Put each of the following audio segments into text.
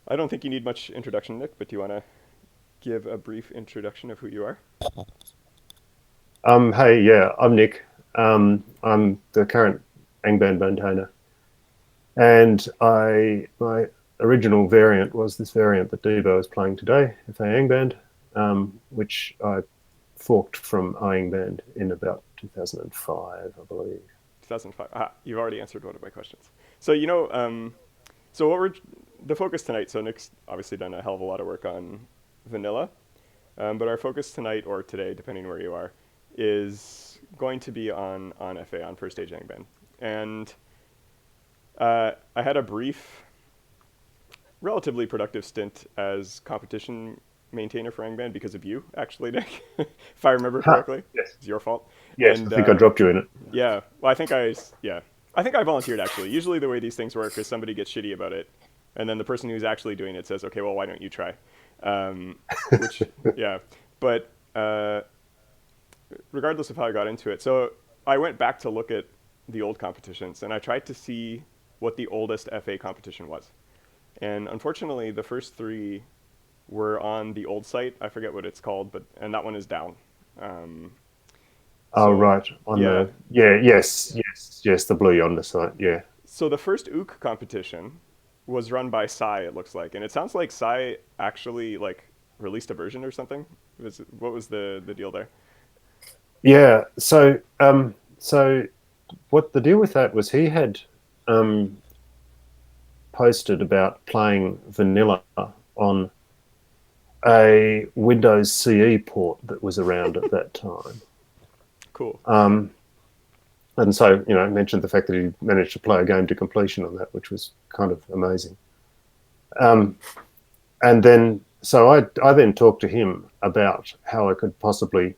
I don't think you need much introduction, Nick, but do you want to give a brief introduction of who you are? Hey, yeah, I'm Nick. I'm the current Angband maintainer, and my original variant was this variant that Devo is playing today, FAangband, which I forked from Angband in about 2005, I believe. 2005. Ah, you've already answered one of my questions. So so what we're the focus tonight. So Nick's obviously done a hell of a lot of work on vanilla, but our focus tonight or today, depending where you are, is going to be on FA on first Age Angband. And I had a brief, relatively productive stint as competition maintainer for Angband because of you, actually, Nick, if I remember Ha, correctly. yes, It's your fault. yes, I And think I dropped you in it. yeah, well, I think I volunteered actually. Usually the way these things work is somebody gets shitty about it, and then the person who's actually doing it says, "Okay, well, why don't you try?" Um, which, yeah, but regardless of how I got into it, so I went back to look at the old competitions, and I tried to see what the oldest FA competition was. And unfortunately, the first three were on the old site. I forget what it's called, but and that one is down. Um, Oh, so right, on yeah, the yeah, yes, yes, yes, the Blue Yonder site. Yeah, so the first Ook competition was run by Psy. It looks like, and it sounds like Psy actually like released a version or something. What was the deal there? yeah. So what the deal with that was he had um, posted about playing vanilla on a Windows CE port that was around at that time. Cool. Um, and so, mentioned the fact that he managed to play a game to completion on that, which was kind of amazing. Um, and then, so I then talked to him about how I could possibly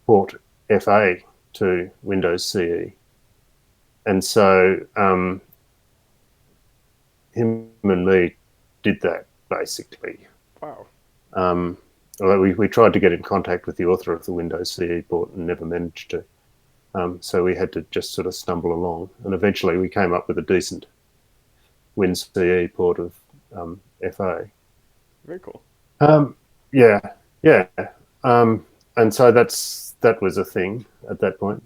port FA to Windows CE. And so him and me did that basically. Wow. Um, we tried to get in contact with the author of the Windows CE port and never managed to. So we had to just sort of stumble along. And eventually we came up with a decent WinCE port of FA. Very cool. Um, yeah, yeah. Um, and so that was a thing at that point.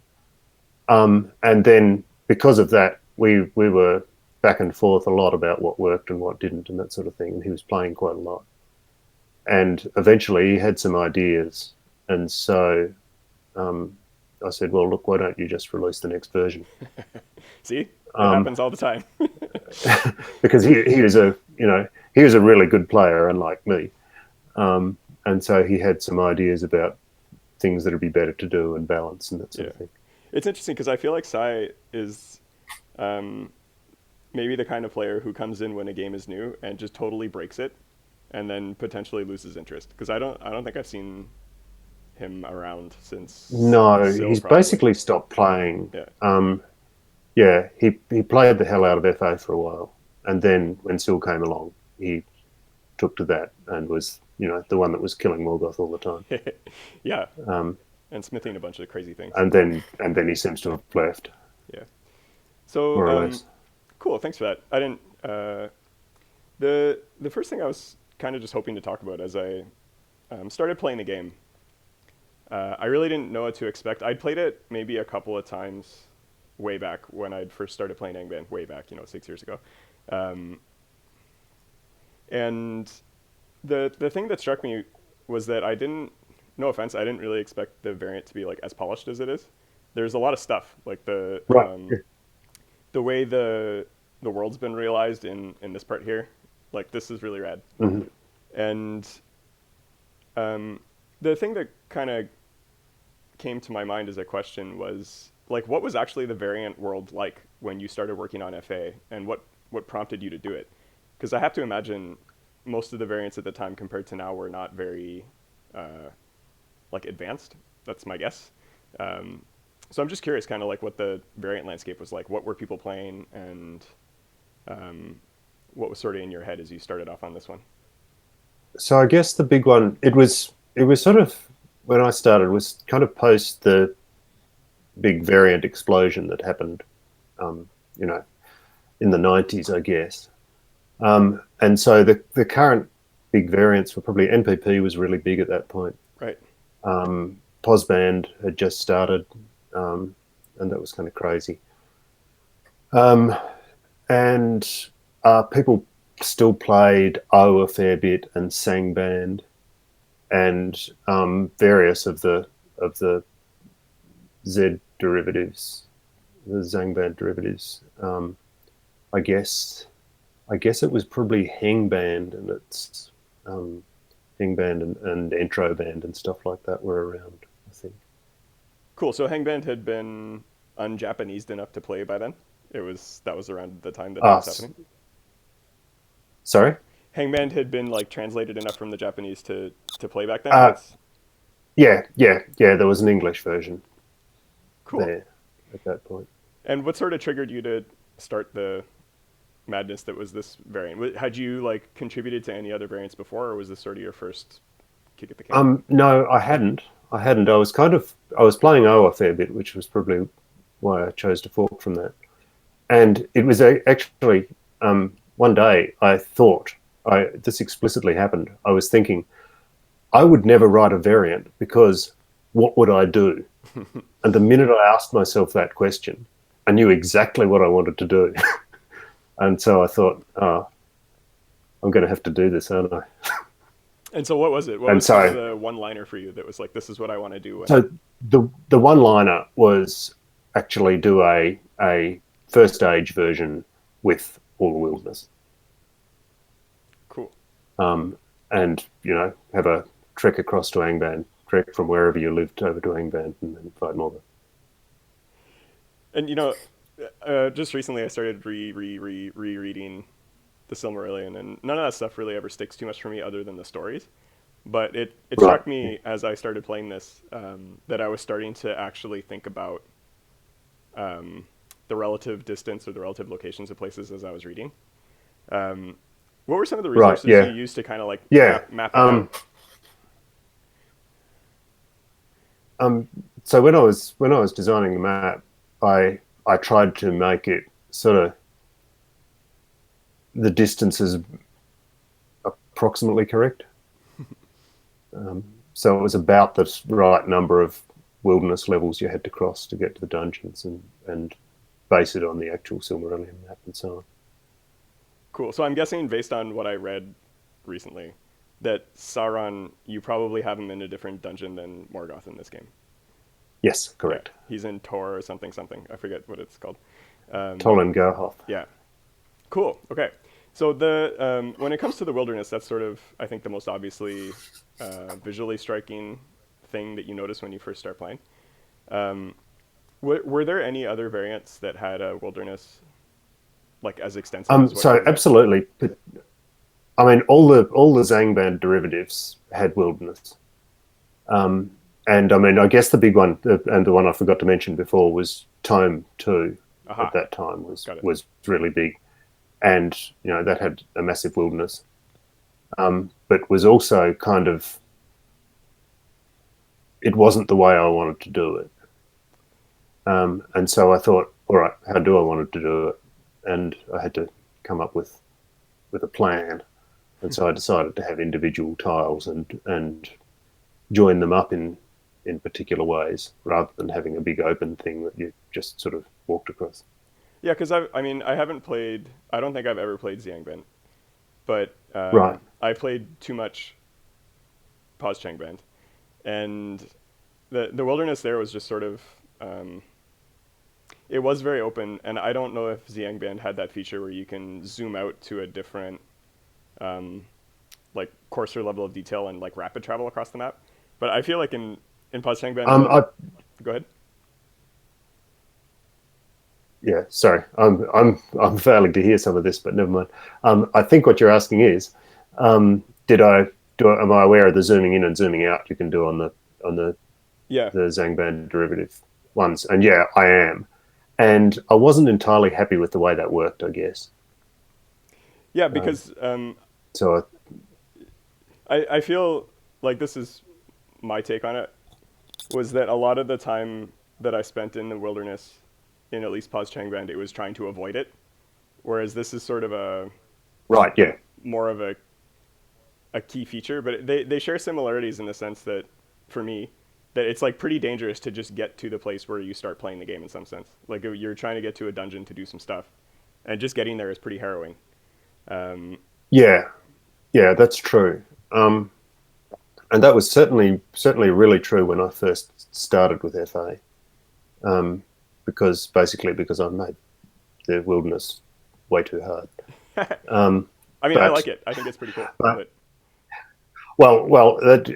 And then because of that, we were back and forth a lot about what worked and what didn't and that sort of thing. And he was playing quite a lot. And eventually he had some ideas. And so I said, well, look, why don't you just release the next version? See, it Um, happens all the time. because he was he was a really good player, unlike me. And so he had some ideas about things that would be better to do and balance and that sort Yeah, of thing. it's interesting because I feel like Psy is um, maybe the kind of player who comes in when a game is new and just totally breaks it, and then potentially loses interest. Because I don't think I've seen him around since No, Sil he's probably. basically stopped playing. Yeah, Yeah, he played the hell out of FA for a while, and then when Sil came along, he took to that and was the one that was killing Morgoth all the time. yeah, Um, and smithing a bunch of crazy things. and then he seems to have left Yeah. So more or less. cool. Thanks for that. I didn't. The first thing I was kind of just hoping to talk about as I started playing the game, I really didn't know what to expect. I'd played it maybe a couple of times way back when I'd first started playing Angband, way back, 6 years ago. Um, and the thing that struck me was that I didn't. No offense, I didn't really expect the variant to be like as polished as it is. There's a lot of stuff like Right. the way the world's been realized in this part here. Like this is really rad. Mm-hmm. And um, the thing that kind of came to my mind as a question was like, what was actually the variant world like when you started working on FA, and what prompted you to do it? Because I have to imagine most of the variants at the time compared to now were not very like advanced. That's my guess. Um, so I'm just curious, kind of like what the variant landscape was like. What were people playing, and what was sort of in your head as you started off on this one? So I guess the big one it was sort of when I started was kind of post the big variant explosion that happened, um, you know, in the 90s, I guess. And so the current big variants were probably NPP was really big at that point. Right. Posband had just started, and that was kind of crazy. Um, and people still played O a fair bit and Sangband and various of the Z derivatives, the Zangband derivatives. I guess it was probably Hangband and its Hangband and Entroband and stuff like that were around, I think. Cool. So Hangband had been un-Japanesed enough to play by then. That was around the time that it was happening. Sorry. Hangband had been like translated enough from the Japanese to play back then. Uh, yeah. There was an English version Cool. there at that point. And what sort of triggered you to start the madness that was this variant? Had you like contributed to any other variants before, or was this sort of your first kick at the can? No, I hadn't. I was playing O a fair bit, which was probably why I chose to fork from that. And it was actually one day I thought this explicitly happened. I was thinking I would never write a variant because what would I do? And the minute I asked myself that question, I knew exactly what I wanted to do. And so I thought, oh, I'm going to have to do this, aren't I? And so what was it? What was the one-liner for you that was like, this is what I want to do? So the one-liner was actually do a first age version with all the wilderness. Cool. And, have a trek across to Angband, trek from wherever you lived over to Angband and then fight Morgoth. And, just recently I started rereading the Silmarillion, and none of that stuff really ever sticks too much for me other than the stories. But it struck me as I started playing this that I was starting to actually think about the relative distance or the relative locations of places as I was reading. What were some of the resources you used to kind of like map it out? So when I was designing the map, I tried to make it sort of the distances approximately correct. So it was about the right number of wilderness levels you had to cross to get to the dungeons and base it on the actual Silmarillion map and so on. Cool. So I'm guessing, based on what I read recently, that Sauron, you probably have him in a different dungeon than Morgoth in this game. Yes, correct. Yeah. He's in Tor or something. I forget what it's called. Tolan Garhoth. Yeah. Cool. Okay. So when it comes to the wilderness, that's sort of, I think, the most obviously visually striking thing that you notice when you first start playing. Were there any other variants that had a wilderness like as extensive as what so absolutely. But, I mean, all the Zangband derivatives had wilderness. And I mean, I guess the big one, and the one I forgot to mention before, was Tome 2 at that time was really big. And, that had a massive wilderness. But was also kind of, it wasn't the way I wanted to do it. And so I thought, all right, how do I want to do it? And I had to come up with a plan. And so I decided to have individual tiles and join them up in particular ways rather than having a big open thing that you just sort of walked across. Yeah, because I don't think I've ever played Angband, but I played too much Angband, and the wilderness there was just sort of, it was very open, and I don't know if Angband had that feature where you can zoom out to a different, like coarser level of detail and like rapid travel across the map, but I feel like in Angband, go ahead. Yeah, sorry, I'm failing to hear some of this, but never mind. I think what you're asking is, am I aware of the zooming in and zooming out you can do on the the Zangband derivative ones? And yeah, I am, and I wasn't entirely happy with the way that worked, I guess. Yeah, because so I feel like this is my take on it, was that a lot of the time that I spent in the wilderness, in at least Angband, it was trying to avoid it, whereas this is sort of Right. Yeah. more of a key feature, but they share similarities in the sense that, for me, that it's like pretty dangerous to just get to the place where you start playing the game in some sense. Like you're trying to get to a dungeon to do some stuff, and just getting there is pretty harrowing. Um, Yeah. Yeah. That's true. And that was certainly really true when I first started with FA, because I made the wilderness way too hard. Um, I mean, I but like it. I think it's pretty cool. but But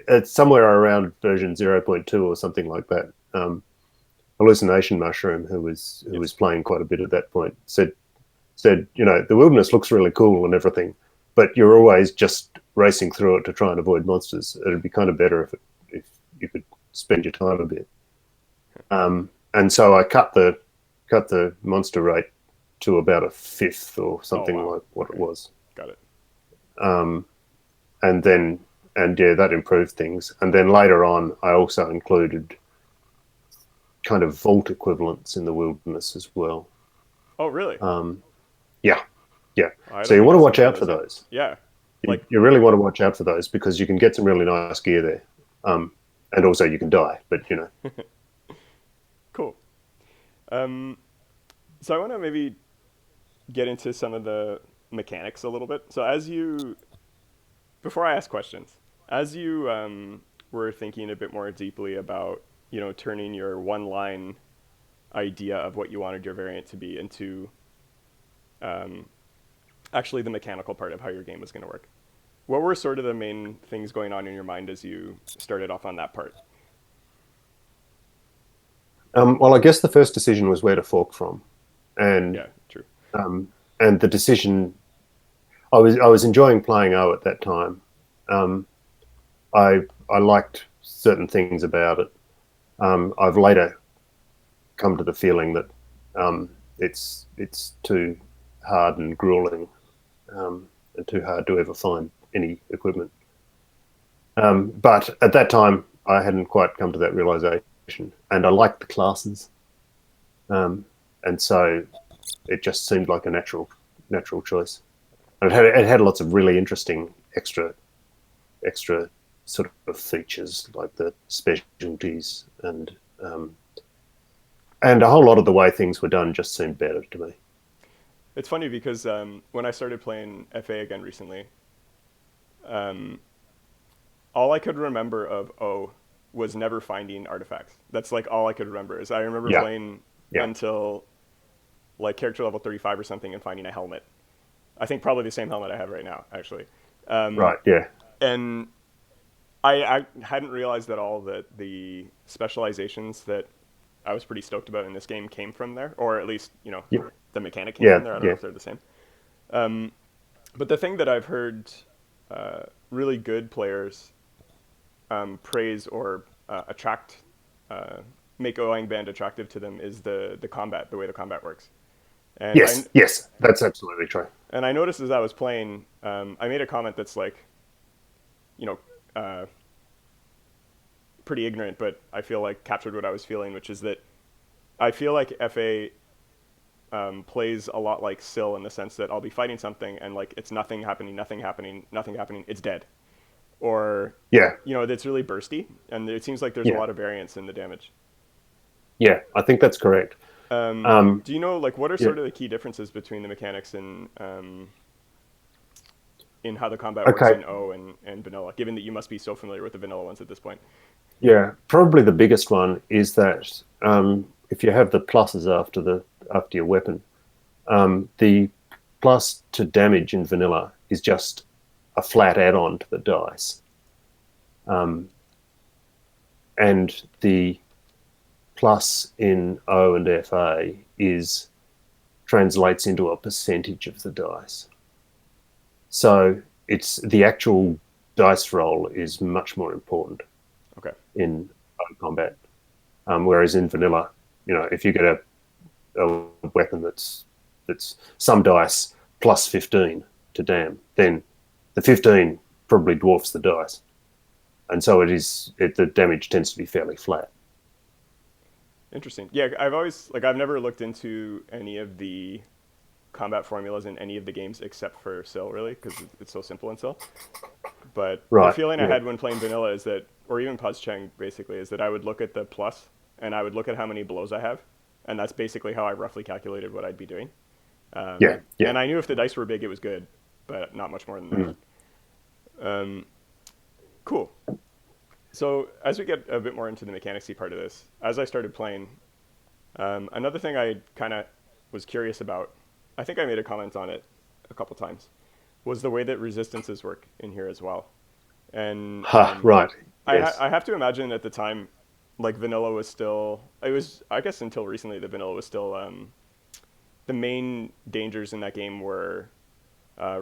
it's somewhere around version 0.2 or something like that. Hallucination Mushroom, who yes, was playing quite a bit at that point, said, the wilderness looks really cool and everything, but you're always just racing through it to try and avoid monsters. It'd be kind of better if you could spend your time a bit. And so I cut the monster rate to about a fifth or oh something wow, like what it okay, was. got it. Um, and then and yeah, that improved things. And then later on, I also included kind of vault equivalents in the wilderness as well. Oh really? Um, yeah, yeah. I So don't you think want I've to seen watch any of out for those yet. those. Yeah, You, like you really want to watch out for those because you can get some really nice gear there. And also you can die, but cool. Um, so I want to maybe get into some of the mechanics a little bit. So before I ask questions, as you were thinking a bit more deeply about, turning your one line idea of what you wanted your variant to be into actually the mechanical part of how your game was going to work, what were sort of the main things going on in your mind as you started off on that part? well, I guess the first decision was where to fork from, and Yeah, true. um, and the decision. I was enjoying playing O at that time. Um, I liked certain things about it. I've later come to the feeling that it's too hard and grueling, and too hard to ever find any equipment. But at that time, I hadn't quite come to that realization, and I liked the classes, um, and so it just seemed like a natural choice. And it had lots of really interesting extra sort of features like the specialties um, and a whole lot of the way things were done just seemed better to me. It's funny because when I started playing FA again recently, um, all I could remember of O was never finding artifacts. That's like all I could remember. Is I remember Yeah, playing yeah, until like character level 35 or something and finding a helmet. I think probably the same helmet I have right now, actually. right, yeah, And I hadn't realized at all that the specializations that I was pretty stoked about in this game came from there, or at least, yeah, the mechanic came yeah, from there. I don't know yeah. if they're the same. But the thing that I've heard really good players praise or attract, uh, make Angband attractive to them is the combat, the way the combat works. And I, Yes, that's absolutely true. and I noticed as I was playing, I made a comment that's like, you know, uh, pretty ignorant, but I feel like captured what I was feeling, which is that I feel like FA plays a lot like Sil in the sense that I'll be fighting something and like it's nothing happening, nothing happening, nothing happening, it's dead. Or, Yeah, it's really bursty, and it seems like there's a yeah, lot of variance in the damage. yeah. I think that's correct. Do you know, like, what are Yeah. sort of the key differences between the mechanics in how the combat works Okay. in O and vanilla, given that you must be so familiar with the vanilla ones at this point? Yeah. Probably the biggest one is that if you have the pluses after your weapon, the plus to damage in vanilla is just a flat add-on to the dice, um, and the plus in O and FA is translates into a percentage of the dice. So it's the actual dice roll is much more important Okay. in combat. Whereas in vanilla, if you get a weapon that's some dice plus 15 to damn, then the 15 probably dwarfs the dice, and so the damage tends to be fairly flat. Interesting. Yeah, I've never looked into any of the combat formulas in any of the games except for Sil, really, because it's so simple in Sil. But the Right. feeling I Yeah. had when playing vanilla is that, or even Puzzcheng basically, is that I would look at the plus and I would look at how many blows I have, and that's basically how I roughly calculated what I'd be doing. Yeah. Yeah. And I knew if the dice were big, it was good, but not much more than that. Mm. Cool. So as we get a bit more into the mechanicsy part of this, as I started playing, another thing I kind of was curious about, I think I made a comment on it a couple times, was the way that resistances work in here as well. And Ha, right. Yes. I have to imagine at the time, like vanilla was still, it was, I guess until recently, the vanilla was still, the main dangers in that game were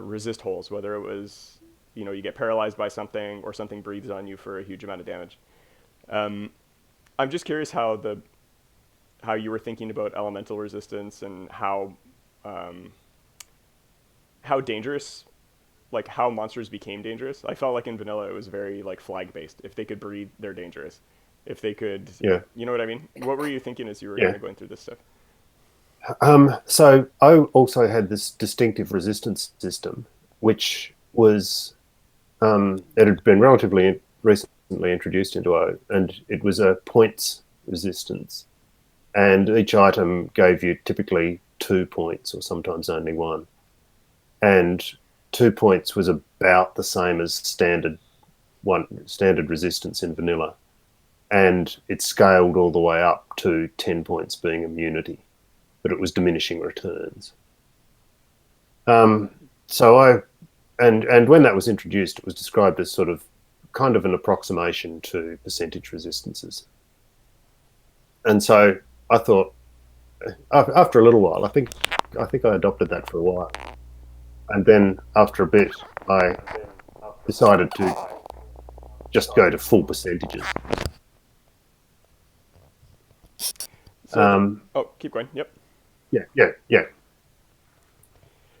resist holes, whether it was, you know, you get paralyzed by something or something breathes on you for a huge amount of damage. I'm just curious how you were thinking about elemental resistance and how dangerous, like how monsters became dangerous. I felt like in vanilla it was very like flag based. If they could breathe, they're dangerous. If they could, Yeah. you know what I mean? What were you thinking as you were Yeah. kind of going through this stuff? So I also had this distinctive resistance system, which was it had been relatively recently introduced into O, and it was a points resistance, and each item gave you typically 2 points or sometimes only one, and 2 points was about the same as standard resistance in vanilla, and it scaled all the way up to 10 points being immunity, but it was diminishing returns. So and when that was introduced, it was described as sort of kind of an approximation to percentage resistances. And so I thought, after a little while, I think I adopted that for a while, and then after a bit, I decided to just go to full percentages. So, oh, keep going. Yep. Yeah.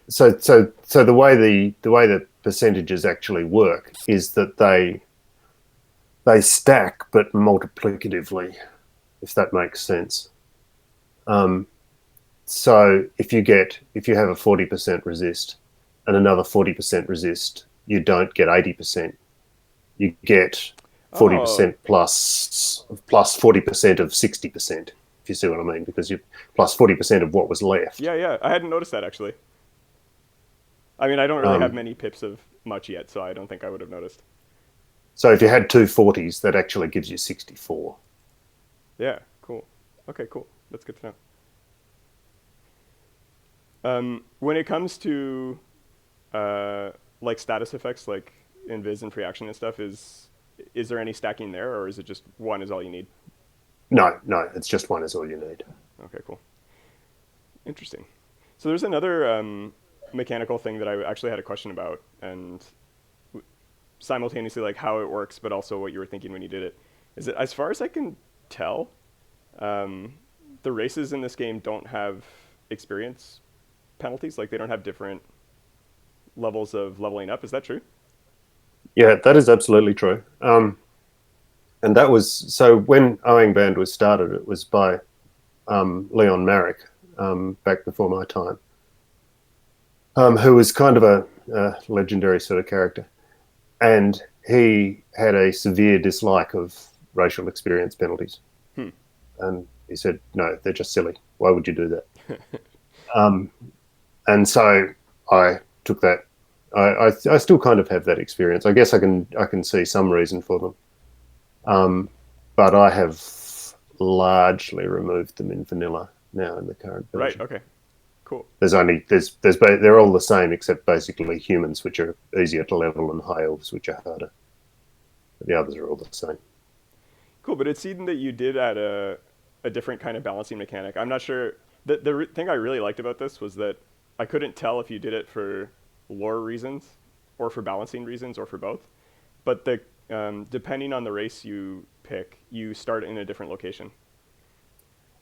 So the way the percentages actually work is that they stack but multiplicatively, if that makes sense. So if you have a 40% resist and another 40% resist, you don't get 80%. You get 40% plus 40% of 60%. If you see what I mean, because you plus 40% of what was left. Yeah. I hadn't noticed that actually. I mean, I don't really have many pips of much yet, so I don't think I would have noticed. So if you had two 40s, that actually gives you 64. Yeah, cool. Okay, cool. That's good to know. When it comes to like status effects, like invis and free action and stuff, is there any stacking there, or is it just one is all you need? No, it's just one is all you need. Okay, cool. Interesting. So there's another mechanical thing that I actually had a question about, and simultaneously like how it works, but also what you were thinking when you did it. Is that as far as I can tell, the races in this game don't have experience penalties, like they don't have different levels of leveling up. Is that true? Yeah, that is absolutely true. And that was, so when Angband was started, it was by Leon Marek, back before my time, who was kind of a legendary sort of character. And he had a severe dislike of racial experience penalties. And he said, no, they're just silly. Why would you do that? And so I took that. I still kind of have that experience. I guess I can see some reason for them. But I have largely removed them in vanilla now in the current version. Right, okay. Cool. They're all the same except basically humans, which are easier to level, and high elves, which are harder. But the others are all the same. Cool, but it seemed that you did add a different kind of balancing mechanic. I'm not sure. The thing I really liked about this was that I couldn't tell if you did it for lore reasons or for balancing reasons or for both. But depending on the race you pick, you start in a different location.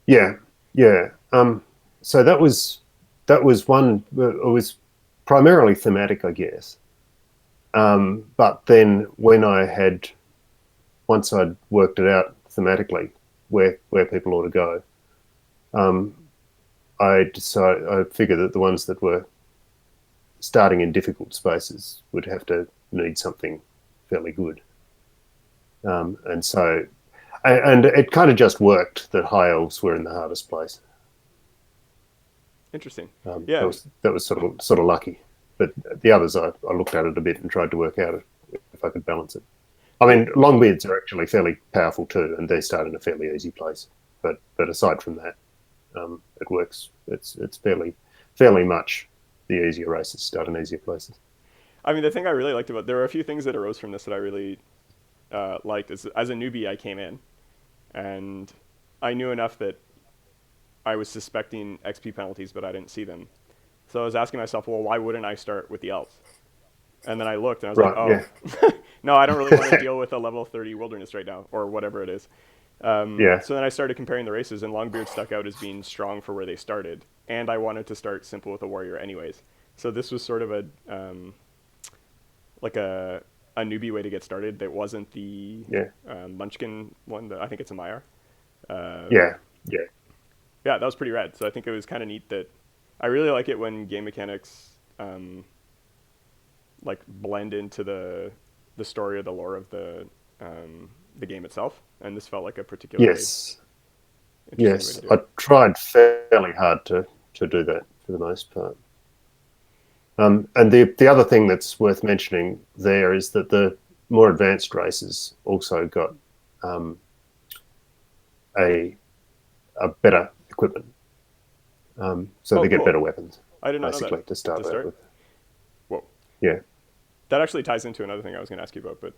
Yeah. So that was one. It was primarily thematic, I guess. But then once I'd worked it out thematically where people ought to go, I figured that the ones that were starting in difficult spaces would have to need something fairly good. And so, and it kind of just worked that high elves were in the hardest place. Interesting. That Yeah. was sort of lucky. But the others, I looked at it a bit and tried to work out if I could balance it. I mean, Longbeards are actually fairly powerful too, and they start in a fairly easy place. But aside from that, it works. It's fairly much the easier races start in easier places. I mean, the thing I really liked about there were a few things that arose from this that I really liked. As a newbie, I came in and I knew enough that I was suspecting XP penalties, but I didn't see them. So I was asking myself, well, why wouldn't I start with the elves? And then I looked and I was like, Right? oh, Yeah. no, I don't really want to deal with a level 30 wilderness right now, or whatever it is. Yeah. So then I started comparing the races, and Longbeard stuck out as being strong for where they started. And I wanted to start simple with a warrior anyways. So this was sort of like a newbie way to get started that wasn't the Yeah. Munchkin one. That I think it's a Maiar. Yeah. Yeah. Yeah, that was pretty rad. So I think it was kind of neat that I really like it when game mechanics like blend into the story or the lore of the game itself. And this felt like a particularly Yes. interesting way to Yes. do I it. tried fairly hard to do that for the most part. And the other thing that's worth mentioning there is that the more advanced races also got um, a better equipment, so Oh, they get cool. better weapons I did not know that basically to to start out start. with. Whoa. Yeah. That actually ties into another thing I was going to ask you about. But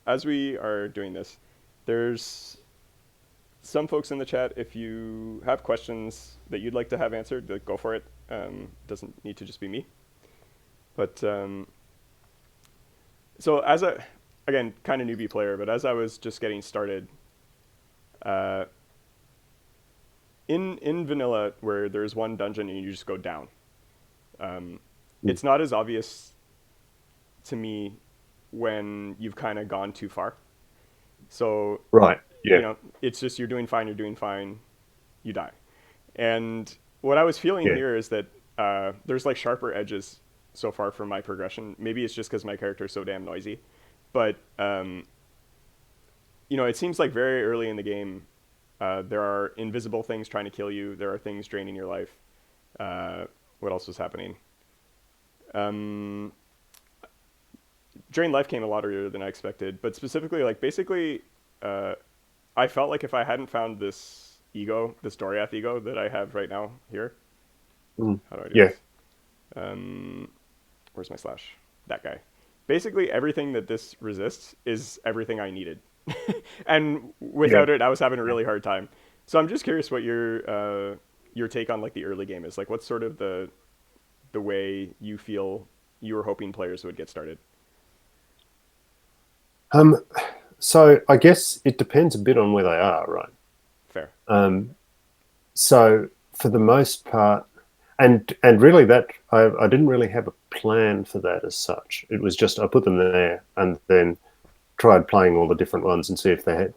as we are doing this, there's some folks in the chat. If you have questions that you'd like to have answered, like, go for it. Doesn't need to just be me. But so as a, again, kind of newbie player, but as I was just getting started, uh, in vanilla where there's one dungeon and you just go down, um, Mm. it's not as obvious to me when you've kind of gone too far. So, Right. you Yeah. know, it's just you're doing fine, you die. And what I was feeling Yeah. here is that there's like sharper edges so far from my progression. Maybe it's just because my character is so damn noisy, but you know, it seems like very early in the game, there are invisible things trying to kill you. There are things draining your life. What else was happening? Um, Drain life came a lot earlier than I expected, but specifically, like basically, uh, I felt like if I hadn't found this ego, this Doriath ego that I have right now here, Mm. how do I do Yeah. this? Um, where's my slash? That guy. Basically, everything that this resists is everything I needed, and Yeah. without it, I was having a Yeah. really hard time. So I'm just curious what your take on like the early game is. Like, what's sort of the way you feel you were hoping players would get started? Um, so I guess it depends a bit on where they are, right? Fair. Um, so for the most part, and really that I didn't really have a plan for that as such. It was just I put them there and then tried playing all the different ones and see if they had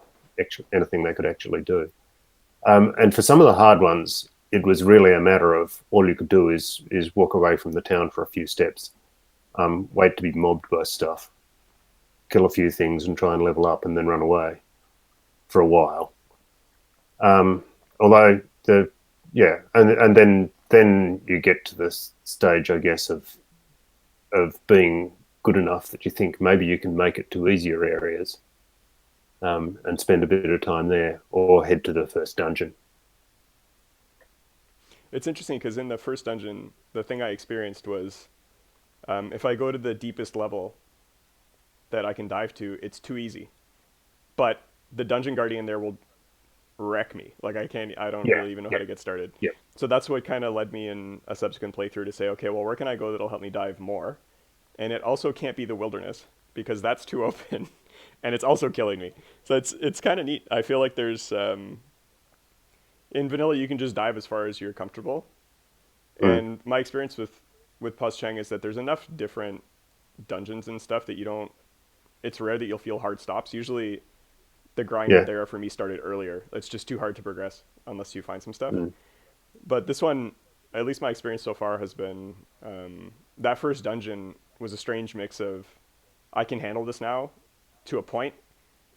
anything they could actually do. And for some of the hard ones, it was really a matter of all you could do is walk away from the town for a few steps, wait to be mobbed by stuff, kill a few things, and try and level up, and then run away for a while. Although the yeah, and then you get to this stage, I guess, of being good enough that you think maybe you can make it to easier areas, and spend a bit of time there, or head to the first dungeon. It's interesting because in the first dungeon, the thing I experienced was if I go to the deepest level that I can dive to, it's too easy. But the dungeon guardian there will wreck me. Like I don't Yeah, really even know how yeah, to get started. yeah, So that's what kind of led me in a subsequent playthrough to say, okay, well, where can I go that'll help me dive more? And it also can't be the wilderness because that's too open, and it's also killing me. So it's kind of neat. I feel like there's in vanilla you can just dive as far as you're comfortable, mm, and my experience with Cheng is that there's enough different dungeons and stuff that you don't. It's rare that you'll feel hard stops. Usually, the grind yeah, there for me started earlier. It's just too hard to progress unless you find some stuff. mm, But this one, at least my experience so far has been that first dungeon was a strange mix of I can handle this now to a point,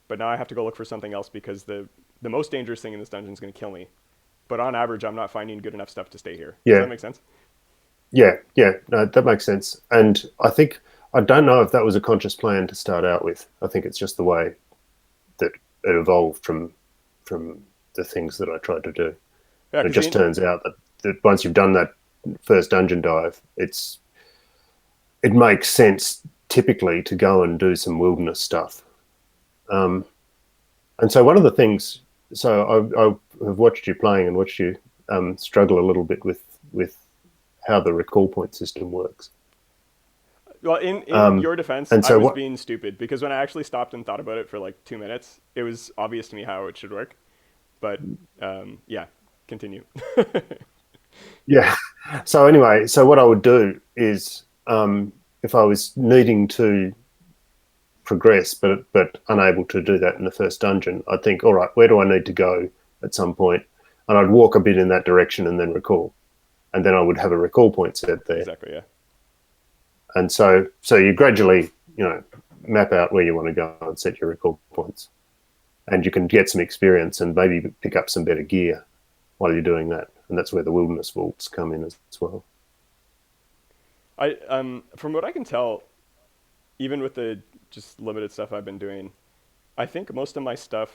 but now I have to go look for something else because the most dangerous thing in this dungeon is going to kill me. But on average, I'm not finding good enough stuff to stay here. Does Yeah, that make sense? yeah. No, that makes sense. And I don't know if that was a conscious plan to start out with. I think it's just the way that it evolved from the things that I tried to do. Yeah, And it because just turns out that once you've done that first dungeon dive, it makes sense typically to go and do some wilderness stuff. Um, and so one of the things, so I have watched you playing and watched you struggle a little bit with how the recall point system works. well, in Um, your defense, and I so was what? being stupid because when I actually stopped and thought about it for like 2 minutes, it was obvious to me how it should work. But yeah, continue. Yeah. So anyway, so what I would do is, if I was needing to progress but unable to do that in the first dungeon, I'd think, all right, where do I need to go at some point? And I'd walk a bit in that direction and then recall. And then I would have a recall point set there. Exactly. Yeah. And so you gradually, map out where you want to go and set your recall points. And you can get some experience and maybe pick up some better gear while you're doing that. And that's where the wilderness vaults come in as well. From what I can tell, even with the just limited stuff I've been doing, I think most of my stuff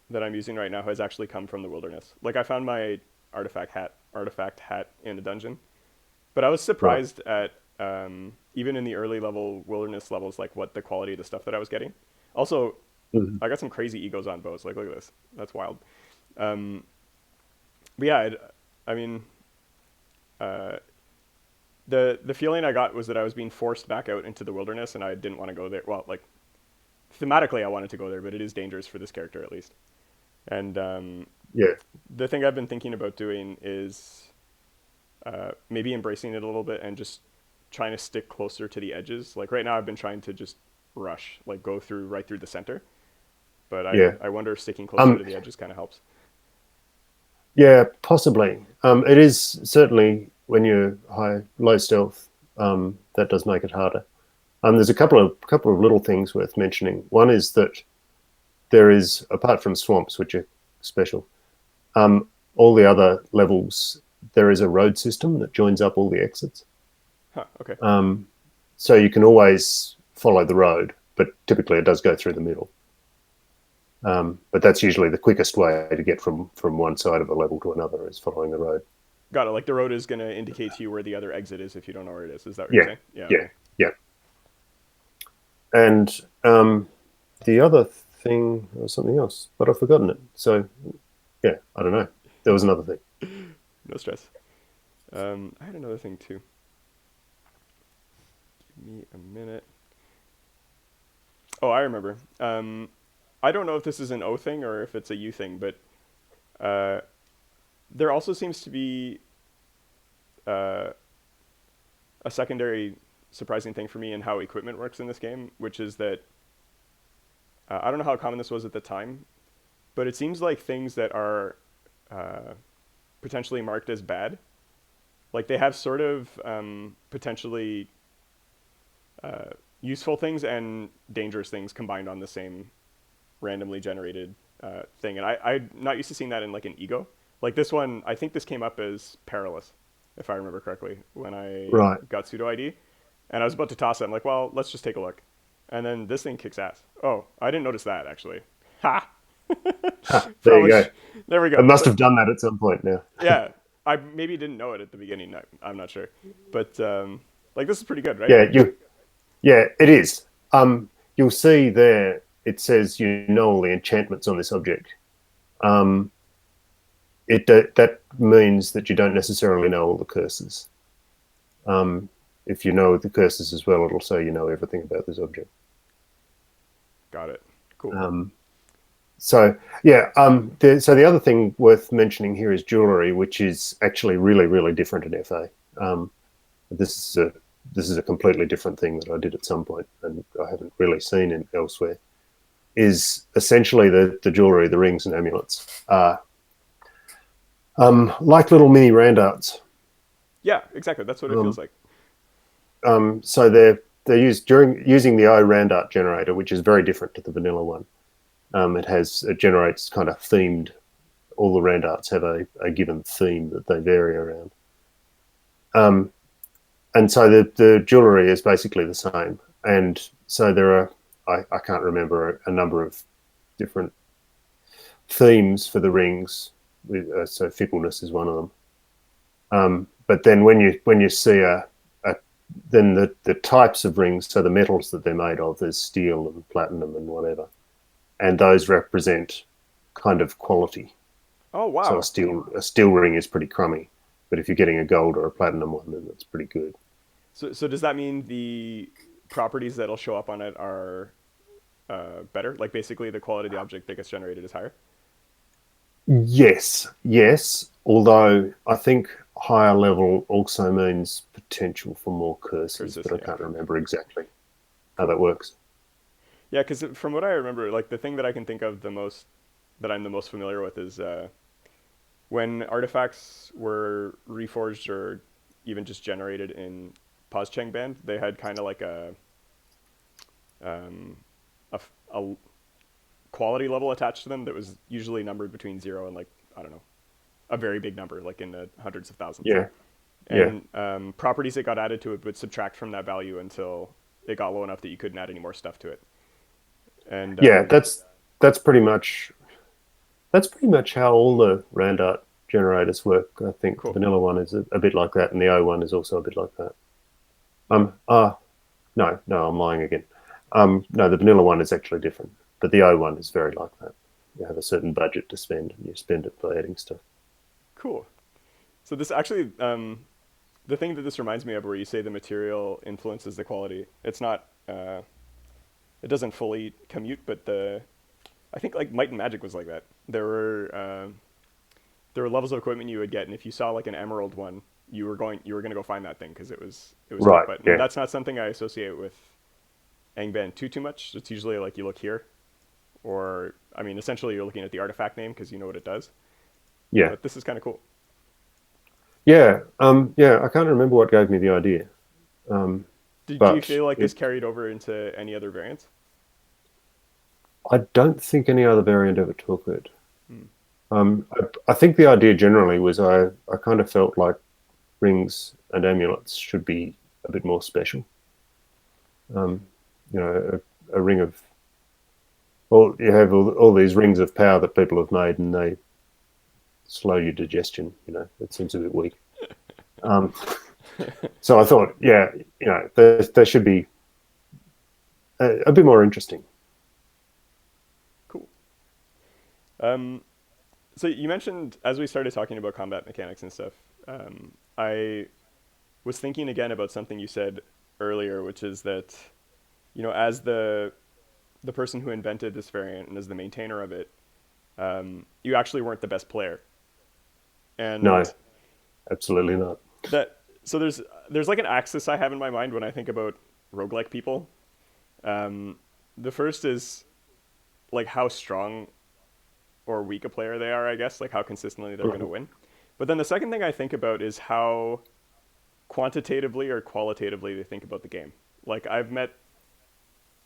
that I'm using right now has actually come from the wilderness. Like I found my artifact hat in a dungeon, but I was Right. surprised at even in the early level wilderness levels, like what the quality of the stuff that I was getting. Also, Mm-hmm. I got some crazy egos on bows. Like look at this, that's wild. Um, but yeah, I mean, uh, the feeling I got was that I was being forced back out into the wilderness, and I didn't want to go there. Well, like thematically, I wanted to go there, but it is dangerous for this character at least. And Yeah. the thing I've been thinking about doing is maybe embracing it a little bit and just trying to stick closer to the edges. Like right now, I've been trying to just rush, like go through right through the center. But Yeah. I wonder if sticking closer Um, to the edges kind of helps. yeah, possibly. It is certainly when you're low stealth, that does make it harder. There's a couple of little things worth mentioning. One is that there is, apart from swamps, which are special, all the other levels, there is a road system that joins up all the exits. Huh. Okay. So you can always follow the road, but typically it does go through the middle. But that's usually the quickest way to get from one side of a level to another is following the road. Got it. Like the road is going to indicate to you where the other exit is if you don't know where it is. Is that what you're Yeah, saying? Yeah. yeah, Okay. yeah. And the other thing was something else, but I've forgotten it. So yeah, I don't know. There was another thing. No stress. I had another thing too. Give me a minute. Oh, I remember. I don't know if this is an O thing or if it's a U thing, but uh, there also seems to be uh, a secondary surprising thing for me in how equipment works in this game, which is that I don't know how common this was at the time, but it seems like things that are uh, potentially marked as bad, like they have sort of potentially useful things and dangerous things combined on the same randomly generated thing. And I'm not used to seeing that in like an ego. Like this one, I think this came up as perilous, if I remember correctly, when I Right. got pseudo ID. And I was about to toss it. I'm like, well, let's just take a look. And then this thing kicks ass. Oh, I didn't notice that actually. Ha! There you Probably. go. There we It go. must have done that at some point now. Yeah, I maybe didn't know it at the beginning. I'm not sure, but like this is pretty good, right? Yeah, yeah, it is. You'll see there it says you know all the enchantments on this object. Um, that means that you don't necessarily know all the curses. Um, if you know the curses as well, it'll say you know everything about this object. Got it. Cool. So yeah, so the other thing worth mentioning here is jewelry, which is actually really, really different in FA. This is a completely different thing that I did at some point, and I haven't really seen in elsewhere. Is essentially the jewelry, the rings and amulets are Like little mini randarts. Yeah, exactly. That's what it feels Um, like. so they're used during using the O randart generator, which is very different to the vanilla one. It generates kind of themed. All the randarts have a given theme that they vary around. Um, and so the jewelry is basically the same. And so there are, I can't remember a number of different themes for the rings. So fickleness is one of them. But then when you see then the types of rings, so the metals that they're made of, there's steel and platinum and whatever, and those represent kind of quality. Oh So wow. a steel ring is pretty crummy, but if you're getting a gold or a platinum one, then that's pretty good. So does that mean the properties that'll show up on it are better? Like basically the quality of the object that gets generated is higher? Yes, yes. Although I think higher level also means potential for more curses, Curses, but I yeah. can't remember exactly how Cool. that works. Yeah, because from what I remember, like the thing that I can think of the most, that I'm the most familiar with is when artifacts were reforged or even just generated in Age Angband, they had kind of like um, a quality level attached to them that was usually numbered between 0 and like, I don't know, a very big number, like in the hundreds of thousands. Yeah, yeah, And properties that got added to it would subtract from that value until it got low enough that you couldn't add any more stuff to it. And yeah. That's pretty much how all the Randart generators work. I think the cool. vanilla one is a bit like that, and the O one is also a bit like that. Ah, no, no, I'm lying again. No, the vanilla one is actually different, but the O one is very like that. You have a certain budget to spend, and you spend it by adding stuff. Cool. So this actually, the thing that this reminds me of, where you say the material influences the quality, it's not, it doesn't fully commute, but I think like Might and Magic was like that. There were levels of equipment you would get, and if you saw like an emerald one, you were going to go find that thing because it was dope. Right. But Yeah. that's not something I associate with Angband too much. It's usually like you look here, or I mean, essentially you're looking at the artifact name because you know what it does. Yeah. But this is kind of cool. Yeah. Yeah. I can't remember what gave me the idea, Do you but feel like this it. carried over into any other variants? I don't think any other variant ever took it. Hmm. I think the idea generally was I kind of felt like rings and amulets should be a bit more special. Um, a ring of well, you have all these rings of power that people have made, and they slow your digestion. It seems a bit weak. Um, so I thought, yeah, they should be a bit more interesting. Cool. Um, so you mentioned as we started talking about combat mechanics and stuff, I was thinking again about something you said earlier, which is that as the person who invented this variant and as the maintainer of it, you actually weren't the best player, No, and absolutely not. that so there's like an axis I have in my mind when I think about roguelike people. Um, the first is like how strong or weak a player they are, I guess, like how consistently they're going to Mhm. win. But then the second thing I think about is how quantitatively or qualitatively they think about the game. Like I've met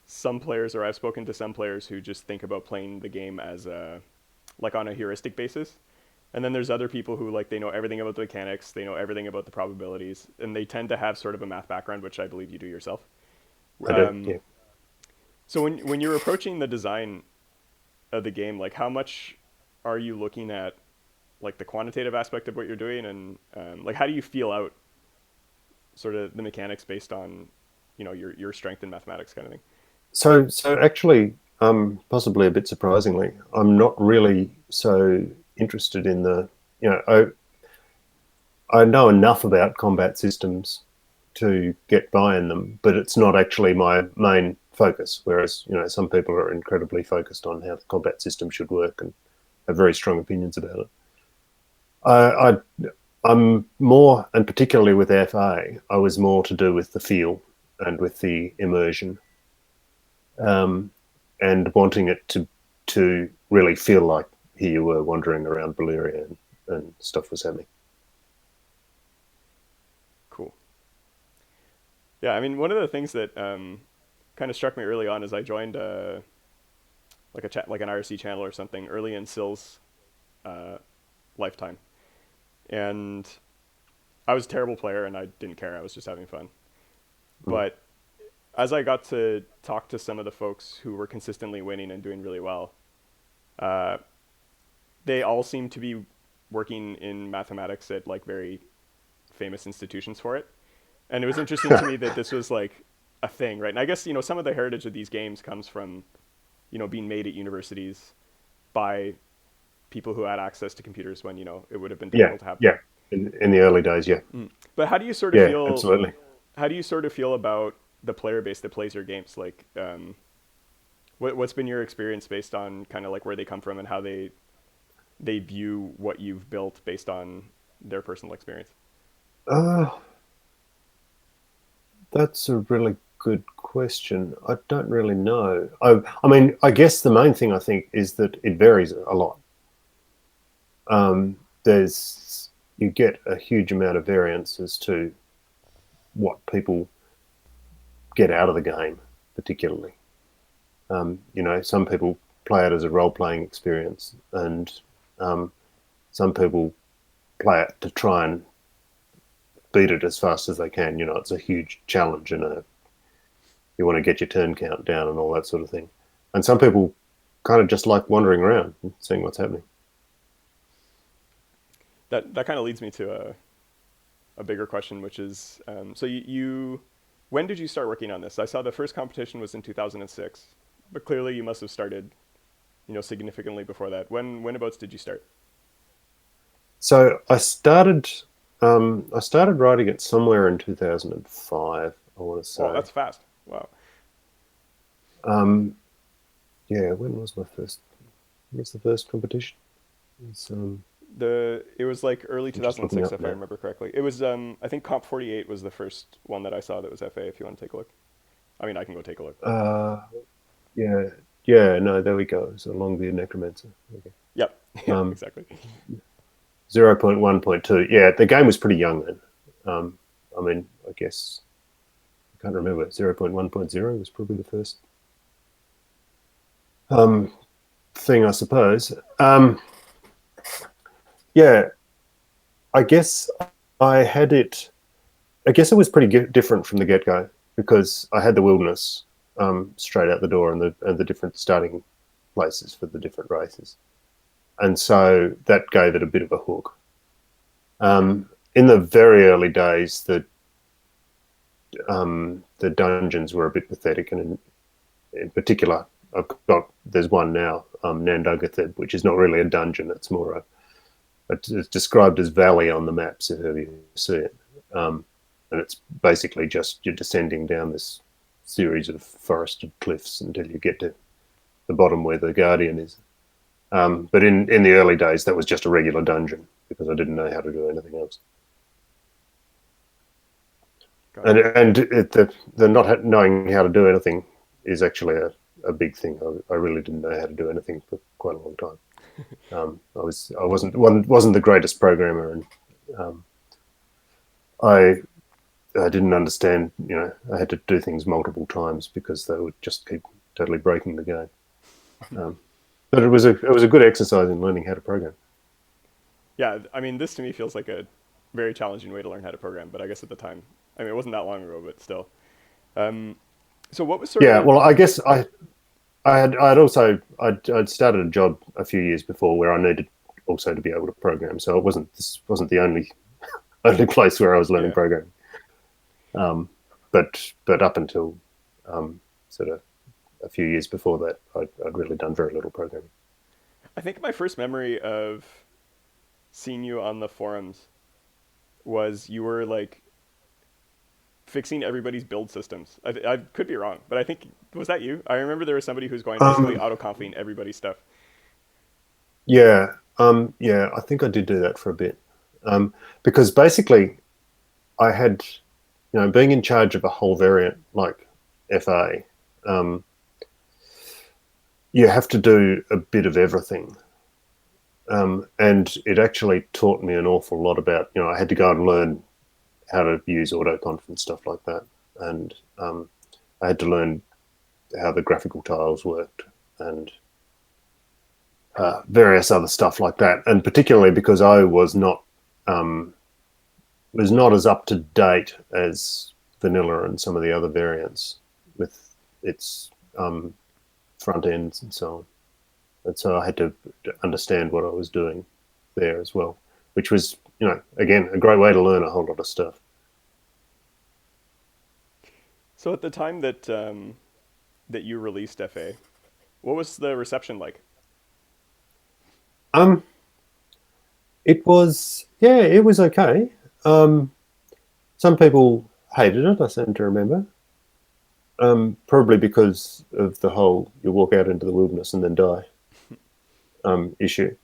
some players, or I've spoken to some players who just think about playing the game as a like on a heuristic basis. And then there's other people who like they know everything about the mechanics, they know everything about the probabilities, and they tend to have sort of a math background, which I believe you do yourself. I do. Yeah. So when you're approaching the design of the game, like how much are you looking at like the quantitative aspect of what you're doing, and like how do you feel out sort of the mechanics based on your strength in mathematics kind of thing? So actually, possibly a bit surprisingly, I'm not really so interested in the. You know, I know enough about combat systems to get by in them, but it's not actually my main focus. Whereas, some people are incredibly focused on how the combat system should work and have very strong opinions about it. I, I'm more, and particularly with FA, I was more to do with the feel and with the immersion, um, and wanting it to really feel like here you were wandering around Beleriand. and stuff was happening. Cool. Yeah, I mean, one of the things that kind of struck me early on is I joined like a chat, like an IRC channel or something early in Sil's uh, lifetime, and I was a terrible player and I didn't care. I was just having fun. Mm. But as I got to talk to some of the folks who were consistently winning and doing really well, uh, they all seemed to be working in mathematics at like very famous institutions for it. And it was interesting to me that this was like a thing, right? And I guess, some of the heritage of these games comes from, being made at universities by people who had access to computers when, it would have been Yeah, difficult to have them. yeah. In the early days, yeah. But how do you sort of Yeah, feel, absolutely. how do you sort of feel about the player base that plays your games? Like, what's been your experience based on kind of like where they come from and how they view what you've built based on their personal experience? Uh, that's a really good question. I don't really know. I mean, I guess the main thing I think is that it varies a lot. You get a huge amount of variance as to what people get out of the game, particularly. Some people play it as a role-playing experience, and some people play it to try and beat it as fast as they can. It's a huge challenge, and you want to get your turn count down and all that sort of thing. And some people kind of just like wandering around and seeing what's happening. That kind of leads me to a bigger question, which is, so you when did you start working on this? I saw the first competition was in 2006, but clearly you must have started, significantly before that. Whenabouts did you start? So I started writing it somewhere in 2005, I want to Oh, say. that's fast. Wow. Um, yeah, when was the first competition? It's, It was like early I'm just looking 2006, up if I now. remember correctly. It was I think Comp 48 was the first one that I saw that was FA. If you want to take a look, I mean I can go take a look. Uh, yeah, yeah, no, there we go. It's a Longbeard necromancer. Okay. Yep. Yeah. Um, Exactly. 0.1.2. Yeah, the game was pretty young then. I mean, I guess I can't remember. 0.1.0 was probably the first thing, I suppose. Yeah, I guess I had it. I guess it was pretty different from the get-go because I had the wilderness straight out the door and the different starting places for the different races, and so that gave it a bit of a hook. In the very early days, the dungeons were a bit pathetic, and in particular, there's one now, Nandugatheb, which is not really a dungeon. It's more it's described as valley on the maps if ever you see it, and it's basically just you're descending down this series of forested cliffs until you get to the bottom where the Guardian is. But in the early days, that was just a regular dungeon because I didn't know how to do anything else. Got it. And the not knowing how to do anything is actually a big thing. I really didn't know how to do anything for quite a long time. I wasn't the greatest programmer, and I didn't understand. I had to do things multiple times because they would just keep totally breaking the game. But it was a good exercise in learning how to program. Yeah. I mean, this to me feels like a very challenging way to learn how to program, but I guess at the time, I mean, it wasn't that long ago, but still. Um, so what was sort Yeah, of well, I guess I'd started a job a few years before where I needed also to be able to program. So this wasn't the only place where I was learning yeah. programming. But up until sort of a few years before that, I'd really done very little programming. I think my first memory of seeing you on the forums was you were like fixing everybody's build systems. I could be wrong, but I think was that you? I remember there was somebody who's going basically auto confing everybody's stuff. Yeah, yeah, I think I did do that for a bit because basically I had, being in charge of a whole variant like FA, you have to do a bit of everything. And it actually taught me an awful lot about, I had to go and learn how to use autoconf and stuff like that. And I had to learn how the graphical tiles worked and various other stuff like that. And particularly because I was not as up to date as Vanilla and some of the other variants with its front ends and so on. And so I had to understand what I was doing there as well, which was, again, a great way to learn a whole lot of stuff. So at the time that you released FA, what was the reception like? Um, it was okay. Some people hated it, I seem to remember. Probably because of the whole you walk out into the wilderness and then die issue.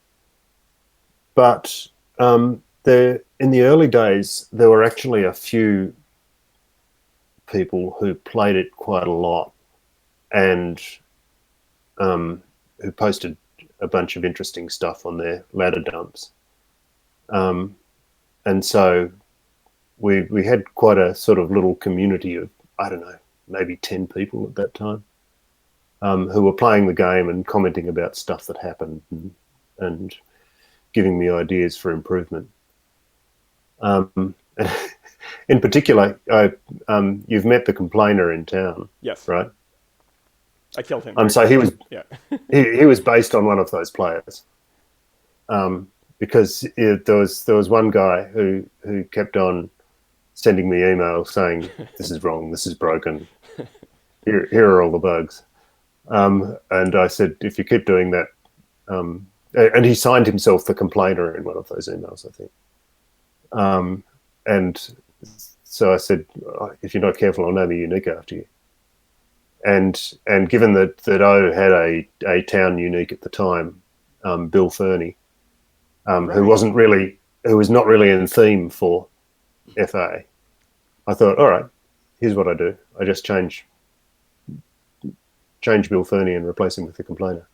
But in the early days, there were actually a few people who played it quite a lot and who posted a bunch of interesting stuff on their ladder dumps. And so we had quite a sort of little community of, I don't know, maybe 10 people at that time who were playing the game and commenting about stuff that happened and giving me ideas for improvement. In particular, you've met the complainer in town, Yes, right? I killed him. So he was Yeah. he was based on one of those players, because there was one guy who kept on sending me emails saying this is wrong, this is broken, here are all the bugs, and I said if you keep doing that, and he signed himself the complainer in one of those emails, I think, and so I said if you're not careful, I'll name a unique after you. And given that I had a town unique at the time, Bill Fernie, Right. who was not really in theme for FA, I thought, all right, here's what I do. I just change Bill Fernie and replace him with the complainer.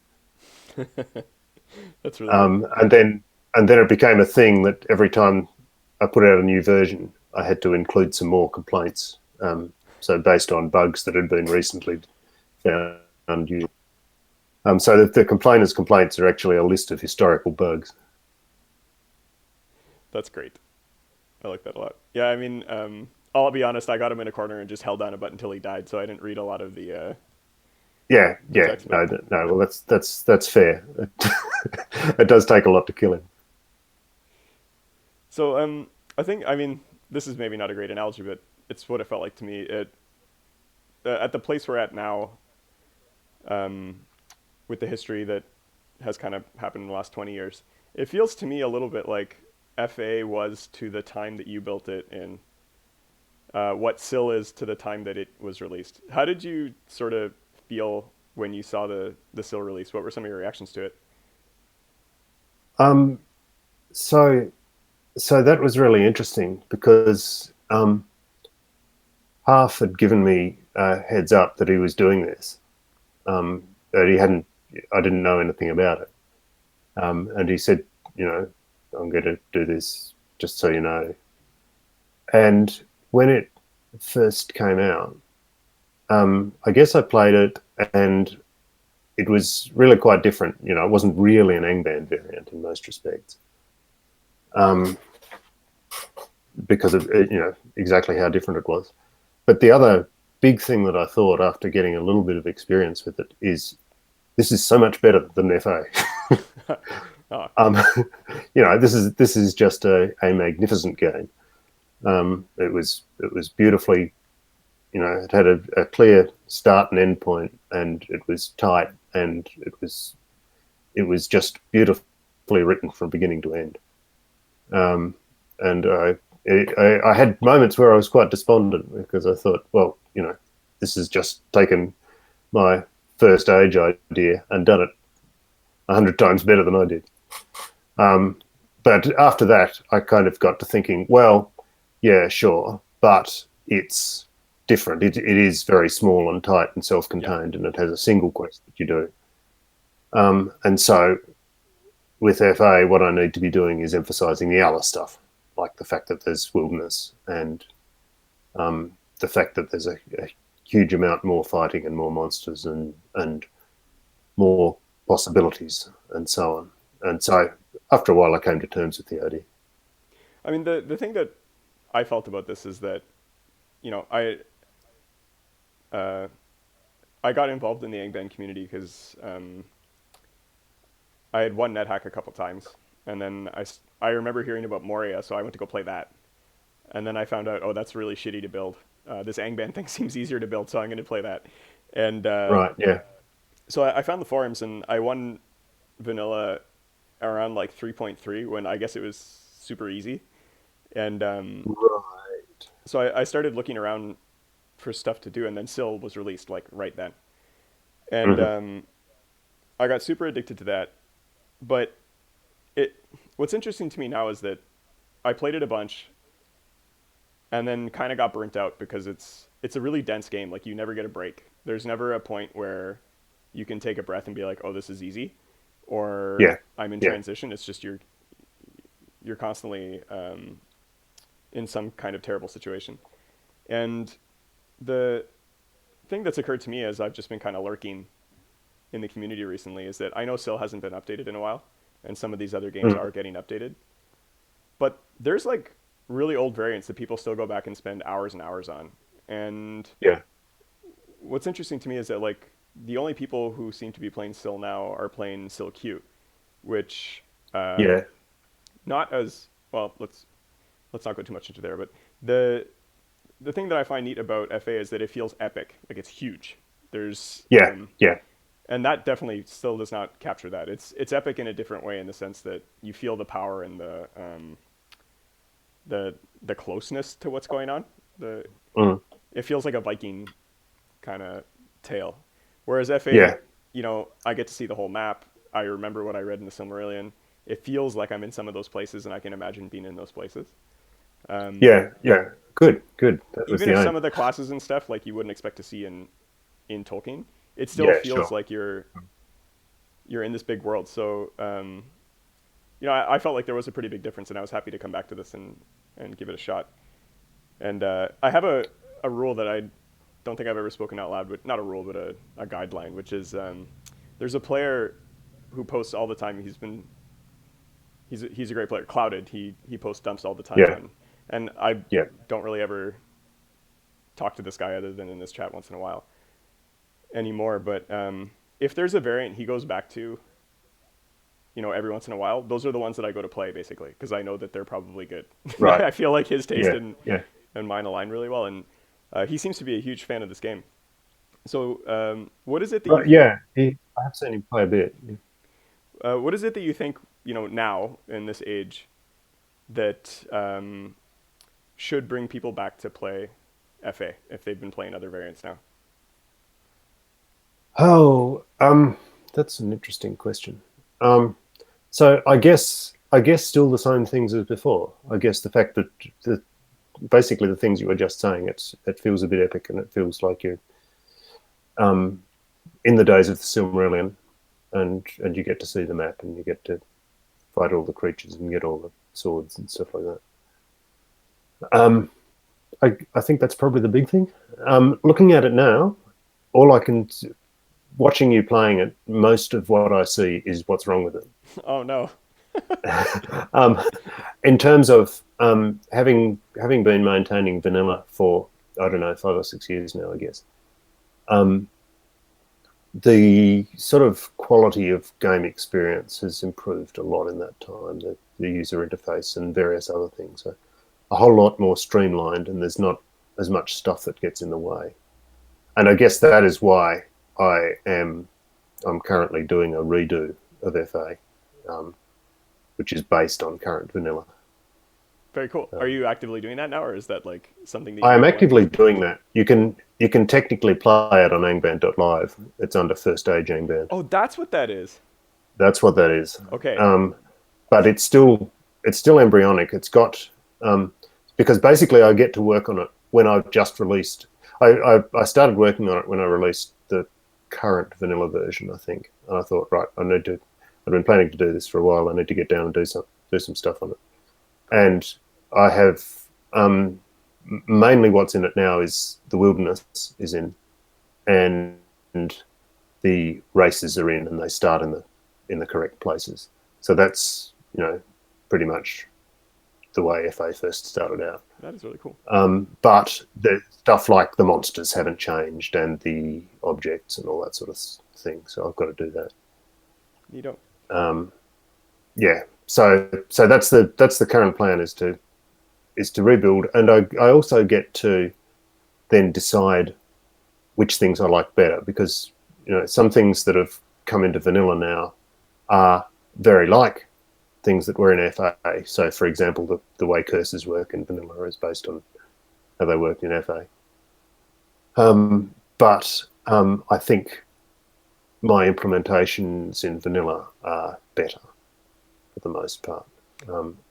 That's really good. And then it became a thing that every time I put out a new version, I had to include some more complaints. So based on bugs that had been recently found. So that the complainer's complaints are actually a list of historical bugs. That's great. I like that a lot. Yeah, I mean, I'll be honest. I got him in a corner and just held down a button until he died, so I didn't read a lot of the text. No. Well, that's fair. It does take a lot to kill him. So I mean, this is maybe not a great analogy, but it's what it felt like to me. At the place we're at now, with the history that has kind of happened in the last 20 years, it feels to me a little bit like FA was to the time that you built it in, what Sil is to the time that it was released. How did you sort of feel when you saw the Sil release? What were some of your reactions to it? So that was really interesting because Half had given me a heads up that he was doing this, that I didn't know anything about it, and he said, I'm going to do this just so you know. And when it first came out, I guess I played it and it was really quite different. It wasn't really an Angband variant in most respects, because of exactly how different it was. But the other big thing that I thought after getting a little bit of experience with it is this is so much better than FA. Oh. This is just a magnificent game. It was beautifully, it had a clear start and end point, and it was tight, and it was just beautifully written from beginning to end. And I had moments where I was quite despondent because I thought, well, this has just taken my first Age idea and done it 100 times better than I did. But after that, I kind of got to thinking, well, yeah, sure, but it's different. It is very small and tight and self-contained, and it has a single quest that you do. And so with FA, what I need to be doing is emphasizing the other stuff, like the fact that there's wilderness and the fact that there's a huge amount more fighting and more monsters and more possibilities and so on. And so after a while, I came to terms with the idea. I mean, the thing that I felt about this is that, you know, uh, I got involved in the Angband community because I had won NetHack a couple times, and then I remember hearing about Moria, so I went to go play that, and then I found out, oh, that's really shitty to build. This Angband thing seems easier to build, so I'm going to play that. And Right, yeah. so I found the forums, and I won Vanilla around like 3.3 when I guess it was super easy. And Right. so I started looking around for stuff to do, and then Sil was released like right then. And Mm-hmm. I got super addicted to that. But it what's interesting to me now is that I played it a bunch and then kind of got burnt out because it's a really dense game. Like you never get a break. There's never a point where you can take a breath and be like, "Oh, this is easy," or Yeah, "I'm in yeah, transition." It's just you're constantly in some kind of terrible situation. And the thing that's occurred to me as I've just been kind of lurking in the community recently is that I know Sil hasn't been updated in a while, and some of these other games mm, are getting updated. But there's like really old variants that people still go back and spend hours and hours on. And yeah, what's interesting to me is that like the only people who seem to be playing Sil now are playing Sil Q, which yeah, not as well. Let's not go too much into there. But the thing that I find neat about FA is that it feels epic, like it's huge. There's yeah, yeah, and that definitely still does not capture that. It's epic in a different way in the sense that you feel the power and the the closeness to what's going on. The mm, It feels like a Viking kind of tale, whereas FA, yeah, you know, I get to see the whole map. I remember what I read in the Silmarillion. It feels like I'm in some of those places, and I can imagine being in those places. Um, yeah, yeah. Good, good. That was Even the if aim. some of the classes and stuff like you wouldn't expect to see in Tolkien, it still Yeah, feels sure. like you're in this big world. So you know, I felt like there was a pretty big difference, and I was happy to come back to this and give it a shot. And I have a rule that I don't think I've ever spoken out loud, but not a rule, but a guideline, which is there's a player who posts all the time. He's a great player. Clouded. He posts dumps all the time Yeah, on, and I yeah. don't really ever talk to this guy other than in this chat once in a while anymore. But if there's a variant he goes back to, you know, every once in a while, those are the ones that I go to play basically because I know that they're probably good. Right. I feel like his taste Yeah, yeah. and mine align really well, and he seems to be a huge fan of this game. So, what is it that you Right. think? Yeah. I have seen him play a bit. What is it that you think? You know, now in this age, that should bring people back to play FA if they've been playing other variants now. Oh, that's an interesting question. Um, so I guess still the same things as before. I guess the fact that the basically the things you were just saying, it feels a bit epic and it feels like you're um, in the days of the Silmarillion, and you get to see the map and you get to fight all the creatures and get all the swords and stuff like that. Um, I think that's probably the big thing. Looking at it now, all I can watching you playing it, most of what I see is what's wrong with it. Oh no. um, in terms of having been maintaining vanilla for I don't know 5 or 6 years now, I guess. Um, the sort of quality of game experience has improved a lot in that time. The user interface and various other things are a whole lot more streamlined, and there's not as much stuff that gets in the way. And I guess that is why I'm currently doing a redo of FA, um, which is based on current vanilla. Very cool. Are Um, you actively doing that now, or is that like something that you I am might want to? actively doing that. You can technically play it on Angband.live. It's under first Age Angband. Oh, that's what that is. That's what that is. Okay. Um, but it's still embryonic. It's got because basically I get to work on it when I've just released. I started working on it when I released the current vanilla version, I think. And I thought, right, I need to I've been planning to do this for a while. I need to get down and do some stuff on it. And I have mainly what's in it now is the wilderness is in, and the races are in, and they start in the correct places. So that's pretty much the way FA first started out. That is really cool. But the stuff like the monsters haven't changed, and the objects and all that sort of thing. So I've got to do that. You don't. Yeah. So that's the current plan is to rebuild, and I also get to then decide which things I like better, because some things that have come into vanilla now are very like things that were in FA. So, for example, the way curses work in vanilla is based on how they worked in FA. But I think my implementations in vanilla are better for the most part,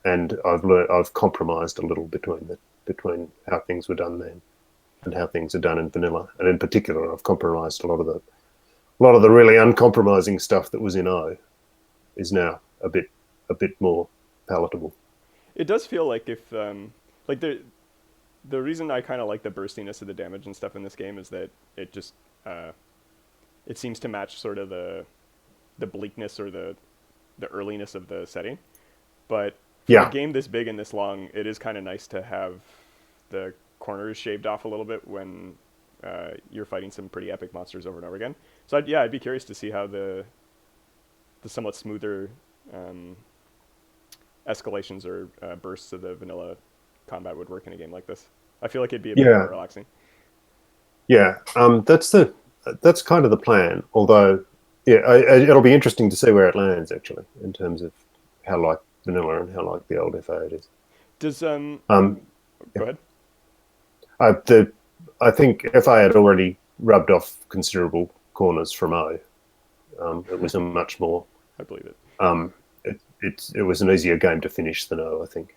and I've compromised a little between how things were done then and how things are done in vanilla, and in particular, I've compromised a lot of the really uncompromising stuff that was in O is now a bit more palatable. It does feel like if like the reason I kind of like the burstiness of the damage and stuff in this game is that it just it seems to match sort of the bleakness or the earliness of the setting. But for a game this big and this long, it is kind of nice to have the corners shaved off a little bit when you're fighting some pretty epic monsters over and over again. So I'd be curious to see how the somewhat smoother escalations or bursts of the vanilla combat would work in a game like this. I feel like it'd be a bit more relaxing. Yeah, that's kind of the plan. Although, it'll be interesting to see where it lands actually in terms of how like vanilla and how like the old FA it is. Does go ahead. I think FA had already rubbed off considerable corners from O. It was a much more. I believe it. It was an easier game to finish than O, I think.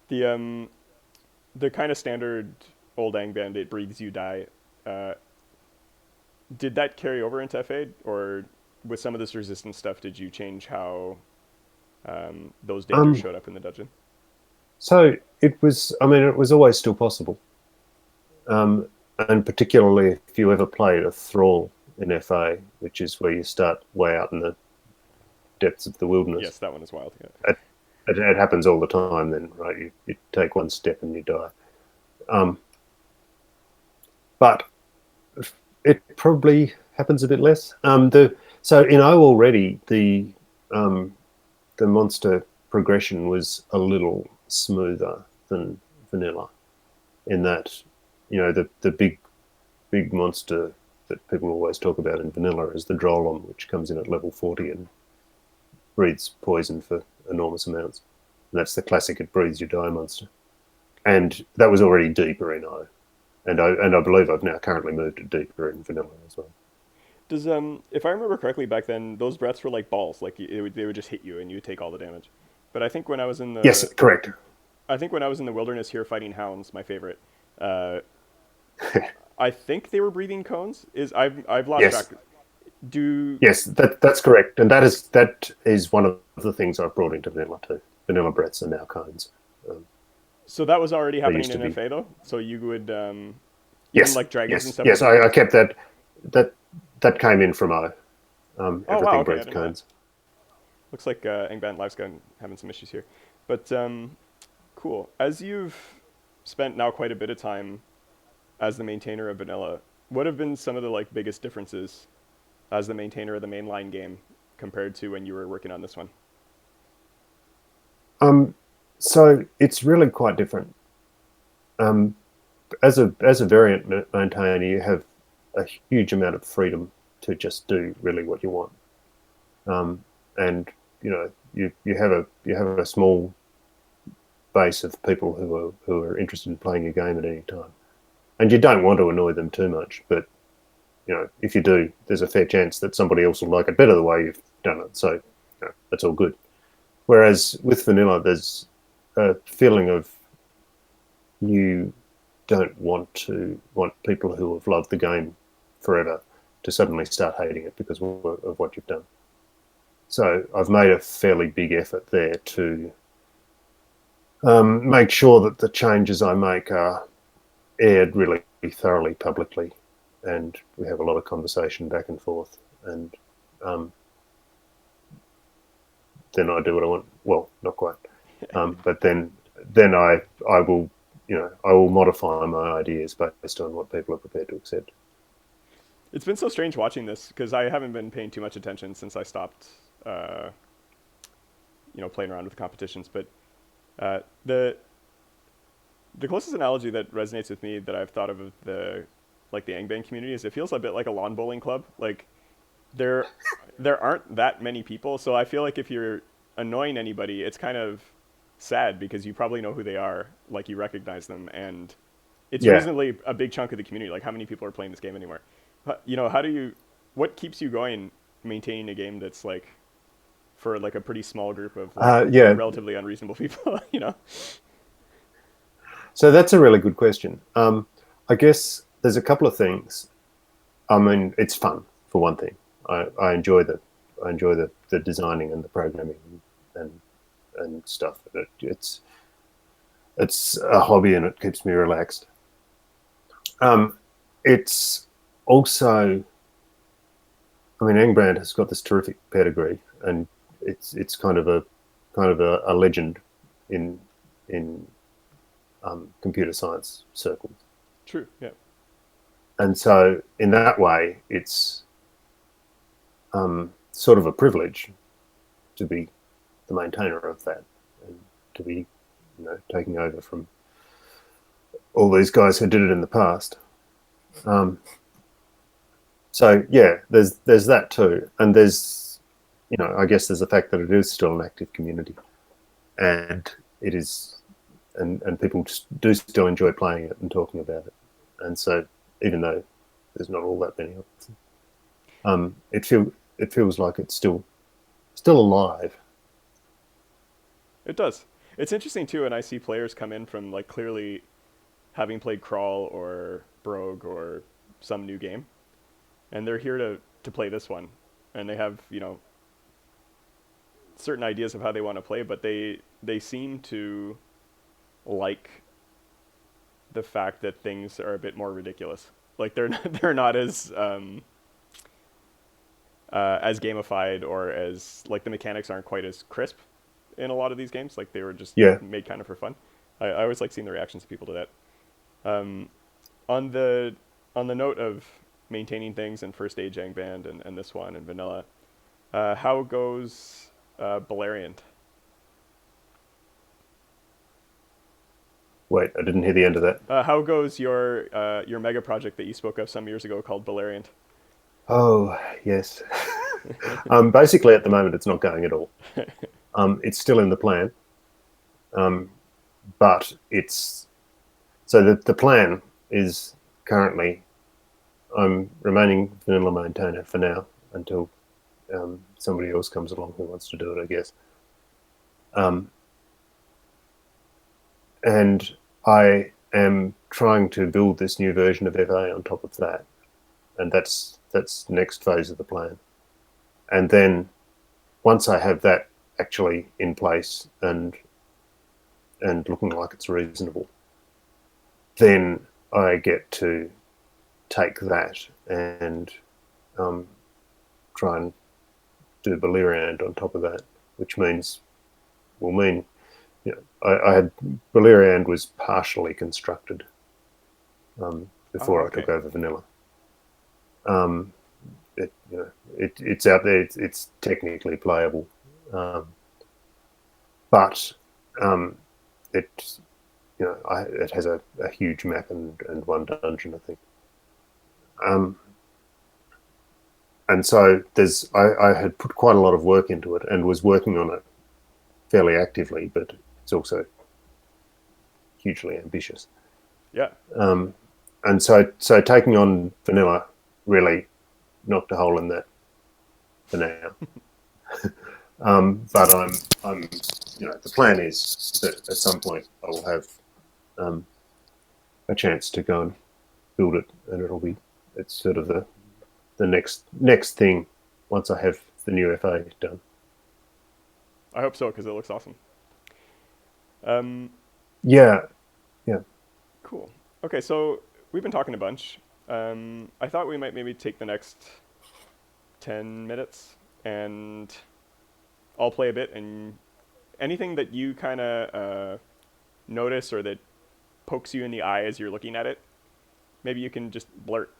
The kind of standard old Angband, it breathes, you die. Did that carry over into FA, or with some of this resistance stuff, did you change how those dangers showed up in the dungeon? So it was always still possible. And particularly if you ever played a thrall in FA, which is where you start way out in the depths of the wilderness. Yes, that one is wild. Yeah. It happens all the time then, right? You take one step and you die. But it probably happens a bit less. So in O already, the monster progression was a little smoother than vanilla, in that the big monster that people always talk about in vanilla is the Drollum, which comes in at level 40 and breathes poison for enormous amounts. And that's the classic "it breathes, you die" monster. And that was already deeper in O, and I believe I've now currently moved it deeper in vanilla as well. Does if I remember correctly, back then those breaths were like balls, like they would just hit you and you would take all the damage. But I think when I was in the yes, correct. I think when I was in the wilderness here fighting hounds, my favorite. I think they were breathing cones. I've lost track. Yes, that's correct, and that is one of the things I've brought into vanilla too. Vanilla breaths are now cones. So that was already happening in FA though. So you would yes, like dragons and stuff. Yes, I kept that. That came in from O. Everything breathed cones. Looks like Angband Live's having some issues here, but cool. As you've spent now quite a bit of time as the maintainer of vanilla, what have been some of the biggest differences as the maintainer of the mainline game compared to when you were working on this one? So it's really quite different. As a variant maintainer, you have a huge amount of freedom to just do really what you want, and you have a small base of people who are interested in playing your game at any time, and you don't want to annoy them too much. But if you do, there's a fair chance that somebody else will like it better the way you've done it. So that's all good. Whereas with vanilla, there's a feeling of you don't want people who have loved the game forever to suddenly start hating it because of what you've done. So I've made a fairly big effort there to make sure that the changes I make are aired really thoroughly publicly, and we have a lot of conversation back and forth, and then I do what I want. Well, not quite, but then I will, I will modify my ideas based on what people are prepared to accept. It's been so strange watching this because I haven't been paying too much attention since I stopped, uh, playing around with the competitions. But uh, the the closest analogy that resonates with me that I've thought of the Angband community is it feels a bit like a lawn bowling club. Like there there aren't that many people, so I feel like if you're annoying anybody, it's kind of sad because you probably know who they are, like you recognize them, and it's Yeah. reasonably a big chunk of the community. Like how many people are playing this game anymore? How do you? What keeps you going maintaining a game that's like for like a pretty small group of like Yeah. relatively unreasonable people? So that's a really good question. I guess there's a couple of things. I mean, it's fun for one thing. I enjoy the designing and the programming and stuff. It's a hobby and it keeps me relaxed. It's also, I mean, Angband has got this terrific pedigree, and it's kind of a legend in in computer science circles. True. Yeah. And so, in that way, it's sort of a privilege to be the maintainer of that, and to be, taking over from all these guys who did it in the past. Um, so yeah, there's that too, and there's, I guess there's the fact that it is still an active community, and it is, and people do still enjoy playing it and talking about it, and so even though there's not all that many of them, it feels like it's still alive. It does. It's interesting too, and I see players come in from like clearly having played Crawl or Brogue or some new game, and they're here to play this one, and they have certain ideas of how they want to play, but they seem to like the fact that things are a bit more ridiculous. Like they're not as gamified, or as like the mechanics aren't quite as crisp in a lot of these games. Like they were just Yeah. made kind of for fun. I always like seeing the reactions of people to that. Um, on the note of maintaining things in first Age Angband and this one and Vanilla, how goes Beleriand? Wait, I didn't hear the end of that. How goes your mega project that you spoke of some years ago called Beleriand? Oh, yes. Basically, at the moment, it's not going at all. It's still in the plan, but it's so the plan is currently I'm remaining vanilla maintainer for now until somebody else comes along who wants to do it, I guess. And I am trying to build this new version of FA on top of that, and that's the next phase of the plan. And then once I have that actually in place and looking like it's reasonable, then I get to take that and try and do Beleriand on top of that, which will mean, I had Beleriand was partially constructed before I took over Vanilla. It's out there. It's technically playable, but it it has a huge map and one dungeon, I think. And so I had put quite a lot of work into it and was working on it fairly actively, but it's also hugely ambitious. Yeah. And so taking on Vanilla really knocked a hole in that for now. But I'm the plan is that at some point I will have a chance to go and build it, and it's sort of the next thing once I have the new FA done. I hope so because it looks awesome. Um, Yeah, yeah. cool. Okay, so we've been talking a bunch. I thought we might maybe take the next 10 minutes and I'll play a bit, and anything that you kind of notice or that pokes you in the eye as you're looking at it, maybe you can just blurt,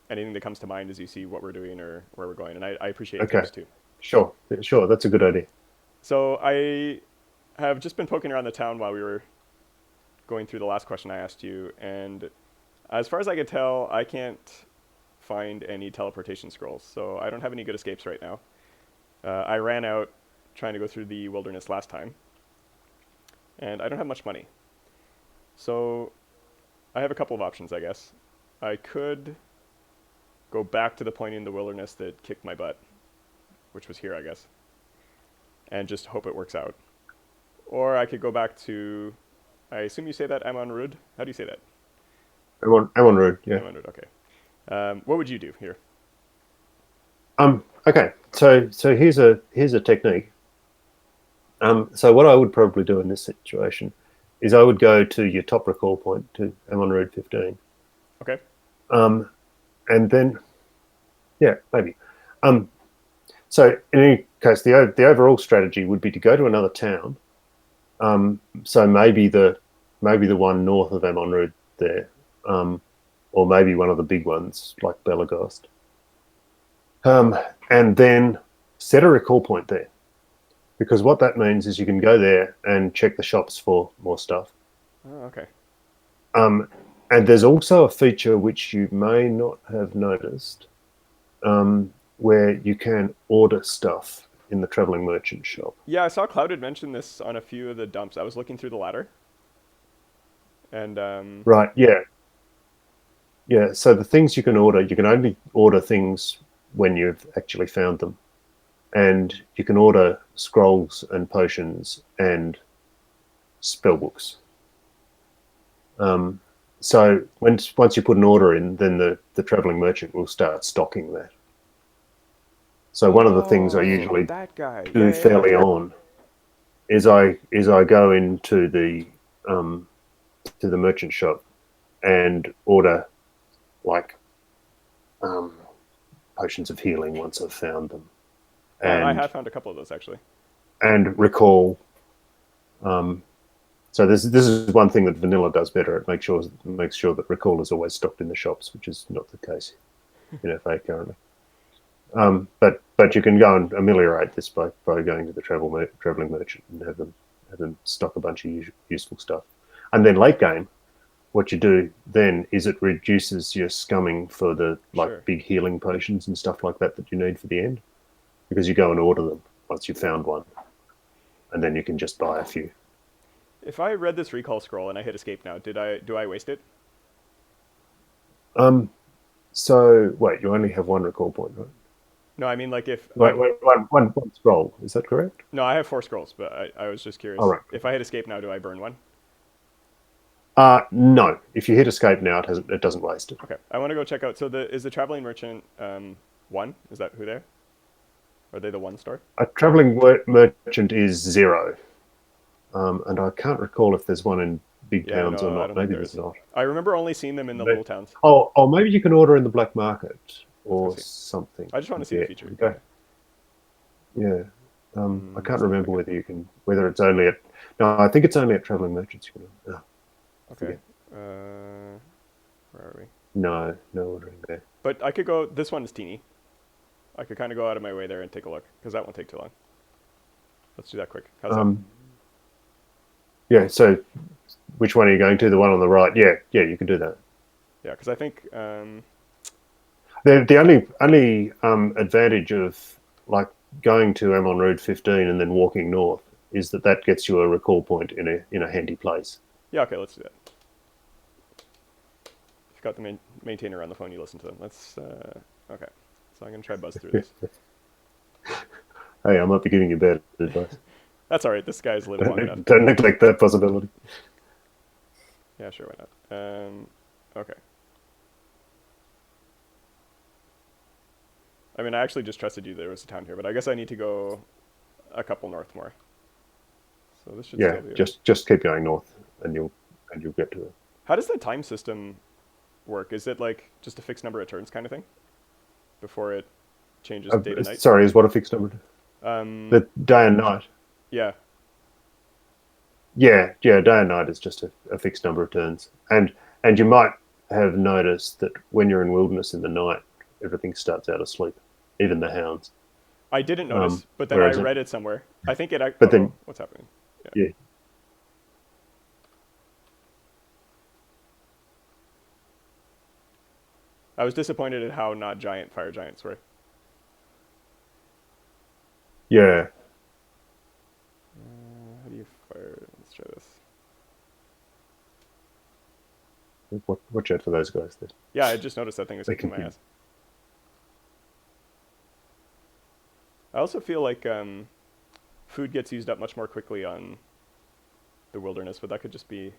anything that comes to mind as you see what we're doing or where we're going. And I appreciate Okay, tips too. sure, sure. That's a good idea. So I have just been poking around the town while we were going through the last question I asked you, and as far as I can tell, I can't find any teleportation scrolls, so I don't have any good escapes right now. I ran out trying to go through the wilderness last time, and I don't have much money. So I have a couple of options, I guess. I could go back to the point in the wilderness that kicked my butt, which was here, I guess, and just hope it works out. Or I could go back to, I assume you say that Amon Rud? How do you say that? I'm on road. Yeah. Amon Rud, okay. What would you do here? Okay. So here's a technique. So what I would probably do in this situation is I would go to your top recall point to Amon Road 15. Okay. And then, yeah, maybe. So in any case, the overall strategy would be to go to another town. So maybe the one north of Amon Road there, or maybe one of the big ones like Belagost. And then set a recall point there, because what that means is you can go there and check the shops for more stuff. Oh, okay. And there's also a feature which you may not have noticed, where you can order stuff in the traveling merchant shop. Yeah, I saw Cloud had mentioned this on a few of the dumps. I was looking through the ladder, and Right, yeah. Yeah, so the things you can only order things when you've actually found them. And you can order scrolls and potions and spell books. So once you put an order in, then the traveling merchant will start stocking that. So one of the things I oh, usually that guy. Yeah, do yeah, yeah. fairly on is I go into the to the merchant shop and order like potions of healing once I've found them, I and have found a couple of those actually. recall. So this is one thing that Vanilla does better. It makes sure that recall is always stocked in the shops, which is not the case in FA currently. But you can go and ameliorate this by going to the traveling merchant and have them stock a bunch of useful stuff. And then late game, what you do then is it reduces your scumming for the Sure. big healing potions and stuff like that you need for the end, because you go and order them once you've found one, and then you can just buy a few. If I read this recall scroll and I hit escape now, do I waste it? So wait, you only have one recall point, right? No, I mean like if Wait, one scroll. Is that correct? no, I have 4 scrolls, but I was just All curious. right. If I hit escape now, do I burn one? No. If you hit escape now, it doesn't waste it. Okay, I want to go check out. So is the traveling merchant one? Is that who they're? Are they the one store? A traveling merchant is 0, and I can't recall if there's one in big Yeah, towns or no, I not. don't think Maybe there there's is. not. I remember only seeing them in the little towns. Oh, maybe you can order in the black market Let's go or see. something. I just want to see the feature. Okay. Yeah. I can't remember whether it's only at. No, I think it's only at traveling merchants. Okay. Where are we? No ordering there. But I could go. This one is teeny. I could kind of go out of my way there and take a look because that won't take too long. Let's do that quick. How's that? Yeah. So, which one are you going to? The one on the right? Yeah. You can do that. Yeah, because I think The only advantage of going to Amon Road 15 and then walking north is that gets you a recall point in a handy place. yeah. Okay, let's do that. If you've got the maintainer on the phone, you listen to them. Let's. Okay, so I'm gonna try buzz through this. Hey, I might be giving you bad advice. That's all right. This guy's lived long enough. Don't neglect that possibility. Yeah, sure. Why not? Okay. I mean, I actually just trusted you there was a town here, but I guess I need to go a couple north more. So this should Yeah, still be... just keep going north, and you'll get to it. How does the time system work? Is it like just a fixed number of turns kind of thing before it changes day to night? Sorry, is what a fixed number? Um, The day and night. yeah. Yeah, day and night is just a fixed number of turns, and you might have noticed that when you're in wilderness in the night, everything starts out asleep, even the hounds. I didn't notice, but then I Whereas read it somewhere. I think it... but then what's happening? yeah. I was disappointed at how not giant fire giants were. Yeah. How do you fire? Let's try this. Watch out for those guys there. Yeah, I just noticed that thing was They kicking can my ass. I also feel like food gets used up much more quickly on the wilderness, but that could just be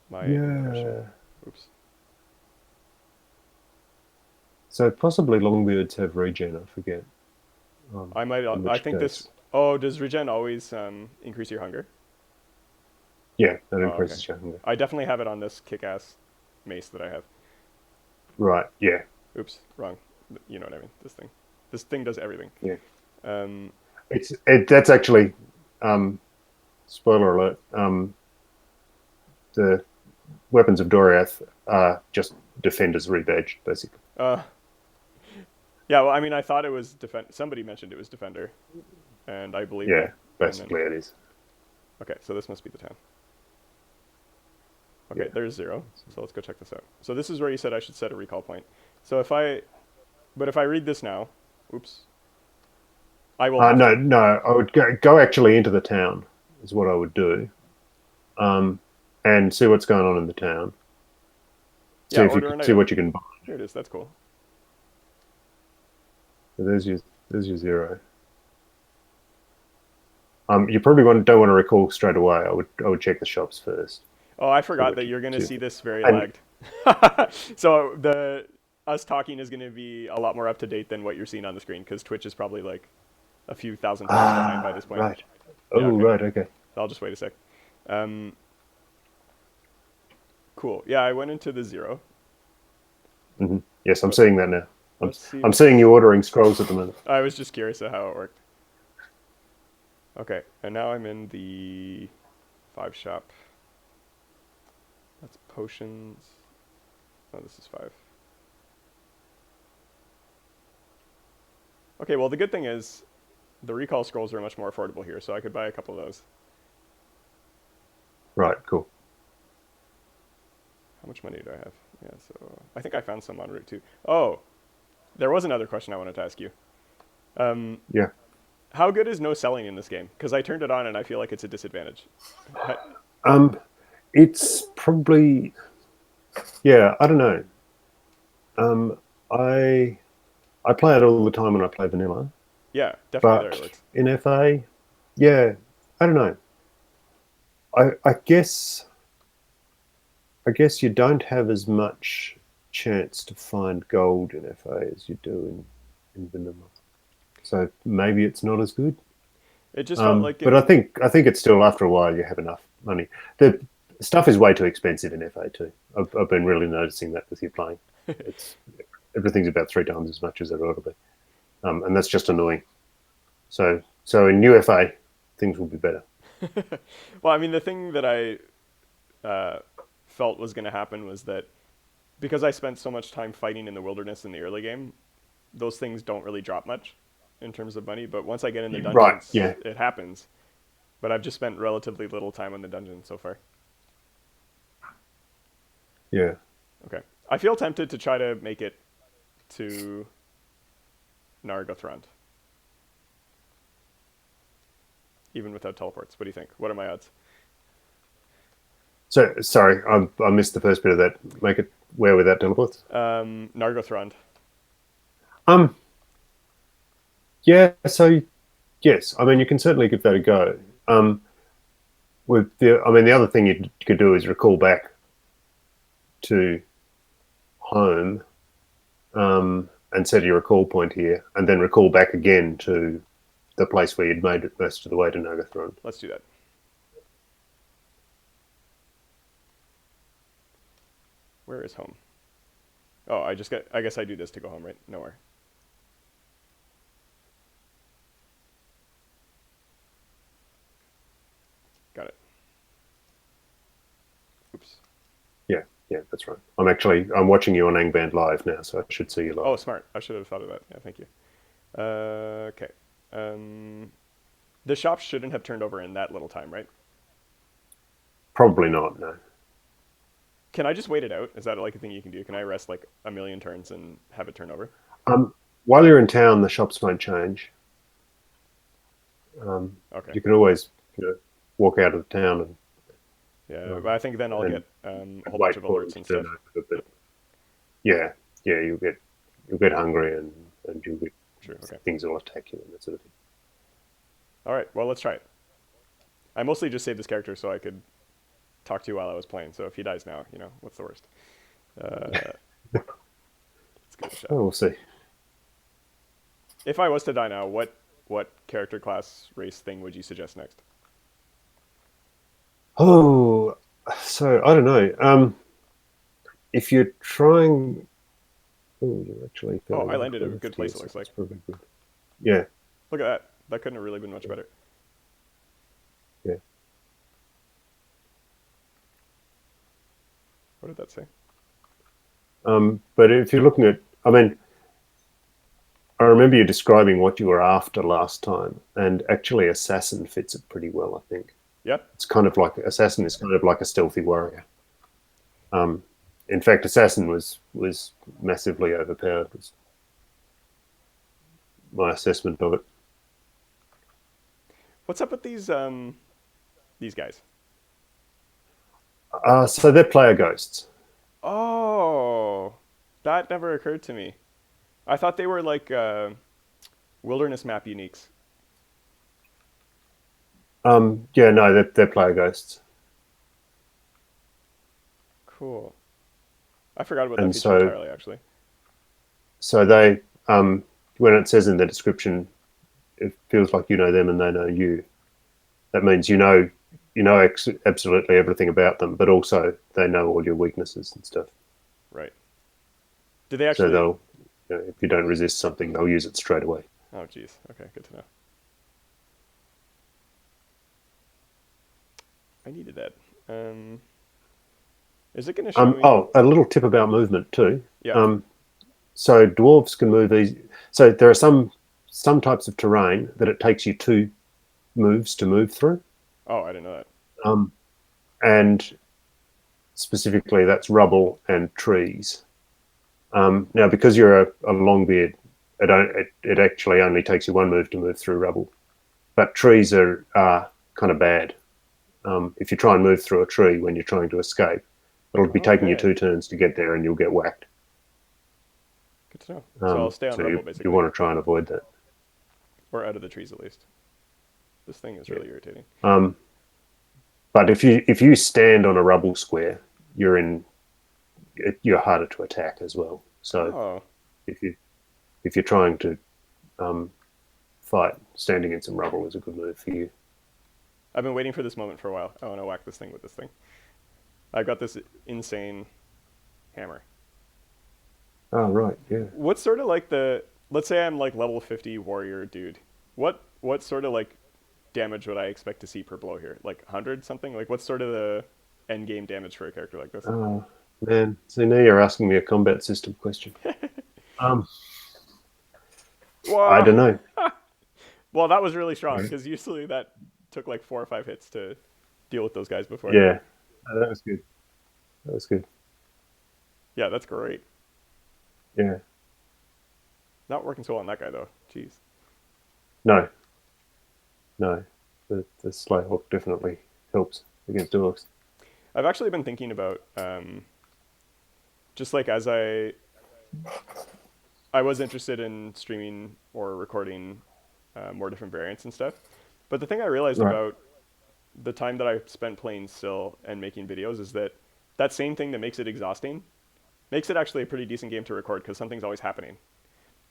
my impression. Oops. So possibly Longbeards have regen, I forget. I might... I think this... Oh, does regen always increase your hunger? Yeah, that Oh, increases okay. your hunger. I definitely have it on this kick-ass mace that I have. Right, yeah. Oops, wrong. You know what I mean. This thing does everything. Yeah. Um, That's actually, spoiler alert, the weapons of Doriath are just defenders rebadged, basically. yeah, well, I mean, I thought it was somebody mentioned it was defender, and I believe Yeah, that. basically it is. Okay, so this must be the town. Okay, there's 0. So let's go check this out. So this is where you said I should set a recall point. So if I read this now, oops, I will. No, I would go actually into the town is what I would do, and see what's going on in the town. See if you can see what you can buy. Here it is. That's cool. So there's your 0. You probably don't want to recall straight away. I would check the shops first. Oh, I forgot that you're going to see this very lagged. So us talking is going to be a lot more up to date than what you're seeing on the screen, because Twitch is probably like a few thousand frames behind by this point. Right. Oh, yeah, okay. Right. Okay. I'll just wait a sec. Cool. Yeah, I went into the 0. Mm-hmm. Yes, I'm seeing that now. I'm seeing you ordering scrolls at the moment. I was just curious of how it worked. Okay, and now I'm in the 5 shop. That's potions. Oh, this is 5. Okay, well, the good thing is the recall scrolls are much more affordable here, so I could buy a couple of those. Right, cool. How much money do I have? Yeah, so I think I found some en route too. Oh, there was another question I wanted to ask you. Yeah. How good is no selling in this game? Because I turned it on and I feel like it's a disadvantage. It's probably, yeah, I don't know. I play it all the time when I play vanilla. Yeah, definitely. But there it looks. in FA, yeah, I don't know. I guess you don't have as much chance to find gold in FA as you do in vanilla. So maybe it's not as good. It just felt like. But I think it's still, after a while, you have enough money. The stuff is way too expensive in FA too. I've been really noticing that with you playing. Everything's about 3 times as much as it ought to be, and that's just annoying. So in new FA, things will be better. Well, I mean, the thing that I felt was going to happen was that because I spent so much time fighting in the wilderness in the early game, those things don't really drop much in terms of money. But once I get in the dungeons, right, yeah, it happens. But I've just spent relatively little time in the dungeon so far. Yeah. Okay. I feel tempted to try to make it to Nargothrond, even without teleports. What do you think? What are my odds? So sorry, I missed the first bit of that. Make it where without teleports? Nargothrond. Yeah. So yes, I mean you can certainly give that a go. The other thing you could do is recall back to home, and set your recall point here, and then recall back again to the place where you'd made it most of the way to Nagathron. Let's do that. Where is home? Oh, I guess I do this to go home, right? Nowhere. Got it. Oops. Yeah, that's right. I'm watching you on Angband live now, so I should see you live. Oh, smart. I should have thought of that. Yeah, thank you. Okay. The shop shouldn't have turned over in that little time, right? Probably not, no. Can I just wait it out? Is that like a thing you can do? Can I rest like a million turns and have it turn over? While you're in town, the shops won't change. Okay. You can always walk out of the town and Yeah, but I think then I'll get a whole wait bunch of for it alerts to and turn stuff. over. But yeah, you'll get hungry and you'll get Sure. Okay. things will attack you and that sort of thing. All right. Well, let's try it. I mostly just saved this character so I could talk to you while I was playing. So if he dies now, what's the worst? Let's give it a shot. Oh, we'll see. If I was to die now, what character class race thing would you suggest next? Oh, so I don't know. If you're trying, you're actually. Oh, I landed in a good place. It looks like. That's probably good. Yeah. Look at that. That couldn't have really been much better. Yeah. What did that say? But if you're looking at, I remember you describing what you were after last time, and actually, assassin fits it pretty well. I think. Yeah. It's kind of like assassin is kind of like a stealthy warrior. In fact, assassin was massively overpowered. Was my assessment of it. What's up with these guys? So they're player ghosts. Oh, that never occurred to me. I thought they were like wilderness map uniques. Yeah, no, they're player ghosts. Cool. I forgot about And that feature entirely, actually. So they, when it says in the description, it feels like you know them and they know you. That means you know absolutely everything about them, but also they know all your weaknesses and stuff. Right. Do they actually? So they'll, if you don't resist something, they'll use it straight away. Oh, geez. Okay, good to know. I needed that. Is it going to show me? Oh, a little tip about movement too. Yeah. So dwarves can move easy. So there are some types of terrain that it takes you 2 moves to move through. Oh, I didn't know that. And specifically, that's rubble and trees. Now, because you're a Longbeard, it actually only takes you 1 move to move through rubble. But trees are kind of bad. If you try and move through a tree when you're trying to escape, it'll be taking you 2 turns to get there and you'll get whacked. Good to know. So I'll stay on rubble, basically. You want to try and avoid that. Or out of the trees, at least. This thing is really irritating. But if you stand on a rubble square, you're harder to attack as well. So if you're trying to fight, standing in some rubble is a good move for you. I've been waiting for this moment for a while. I want to whack this thing with this thing. I've got this insane hammer. Oh, right, yeah. What's sort of like let's say I'm like level 50 warrior dude. What sort of like damage would I expect to see per blow here? Like 100 something? Like what's sort of the end game damage for a character like this? Oh, man. So now you're asking me a combat system question. I don't know. Well, that was really strong because usually that took like 4 or 5 hits to deal with those guys before. Yeah, that was good. That was good. Yeah, that's great. Yeah. Not working so well on that guy though. Jeez. No. The Sly Hawk definitely helps against orcs. I've actually been thinking about just like as I was interested in streaming or recording more different variants and stuff. But the thing I realized about the time that I spent playing Sil and making videos is that same thing that makes it exhausting makes it actually a pretty decent game to record because something's always happening.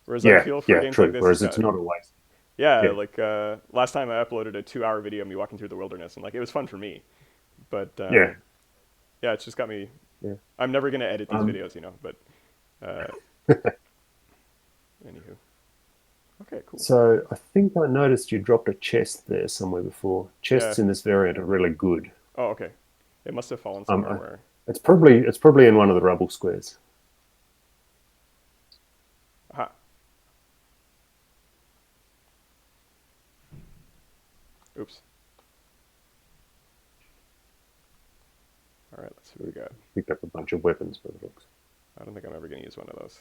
Whereas I feel for games true. like this, Whereas it's not always. Yeah, Yeah, like last time I uploaded a 2 hour video of me walking through the wilderness, and like it was fun for me. But yeah, yeah, it's just got me. yeah. I'm never gonna edit these Um, videos, but uh, anywho, okay, cool. so I think I noticed you dropped a chest there somewhere before. Yeah. Chests in this variant are really good. Oh, okay. It must have fallen Um, somewhere I, where. it's probably in one of the rubble squares. Aha. Oops. All right. Let's see what we got. Picked up a bunch of weapons by the looks. I don't think I'm ever gonna use one of those.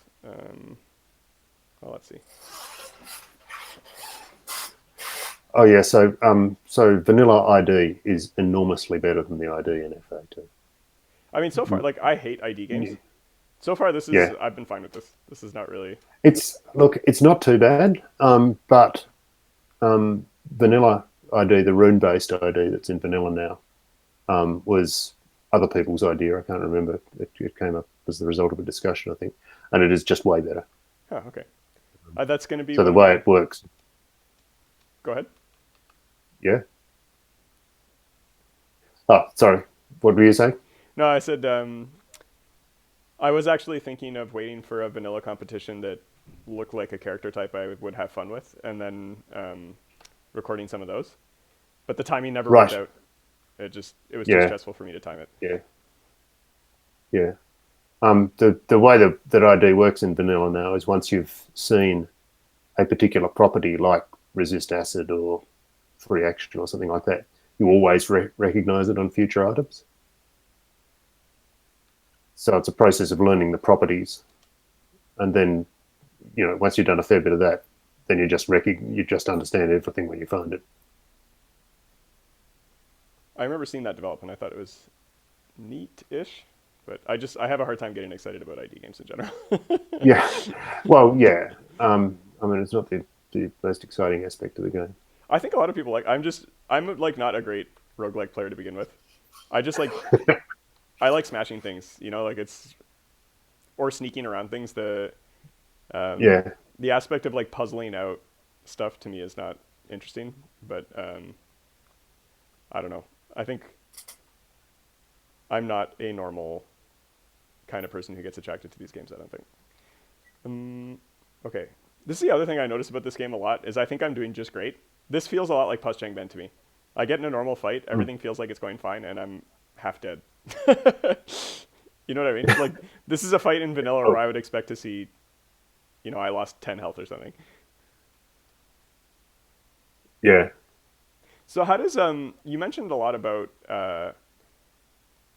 Well, let's see. Oh yeah, so vanilla ID is enormously better than the ID in FA2. I mean, so far, like I hate ID games. Yeah, So far, this is yeah. I've been fine with this. This is not really. It's not too bad. But vanilla ID, the rune-based ID that's in vanilla now, was other people's idea. I can't remember. It came up as the result of a discussion, I think, and it is just way better. Huh, okay. That's gonna be So the one of way my. it works, Go ahead. yeah. Oh, sorry. What were you saying? No, I said I was actually thinking of waiting for a vanilla competition that looked like a character type I would have fun with, and then recording some of those. But the timing never worked Right. out. It was too Yeah. stressful for me to time it. Yeah. Yeah. The way that ID works in vanilla now is once you've seen a particular property like resist acid or free action or something like that, you always recognize it on future items. So it's a process of learning the properties, and then once you've done a fair bit of that, then you just understand everything when you find it. I remember seeing that develop, and I thought it was neat-ish. But I have a hard time getting excited about ID games in general. Yeah, well, yeah. I mean, it's not the most exciting aspect of the game. I think a lot of people like. I'm like not a great roguelike player to begin with. I just like I like smashing things. Like it's or sneaking around things. Um, Yeah, the aspect of like puzzling out stuff to me is not interesting. But I don't know. I think I'm not a normal kind of person who gets attracted to these games. I don't think. Okay. This is the other thing I notice about this game a lot is I think I'm doing just great. This feels a lot like Age Angband to me. I get in a normal fight, everything feels like it's going fine, and I'm half dead. You know what I mean? Like this is a fight in vanilla where oh, I would expect to see, I lost 10 health or something. yeah. So how does you mentioned a lot about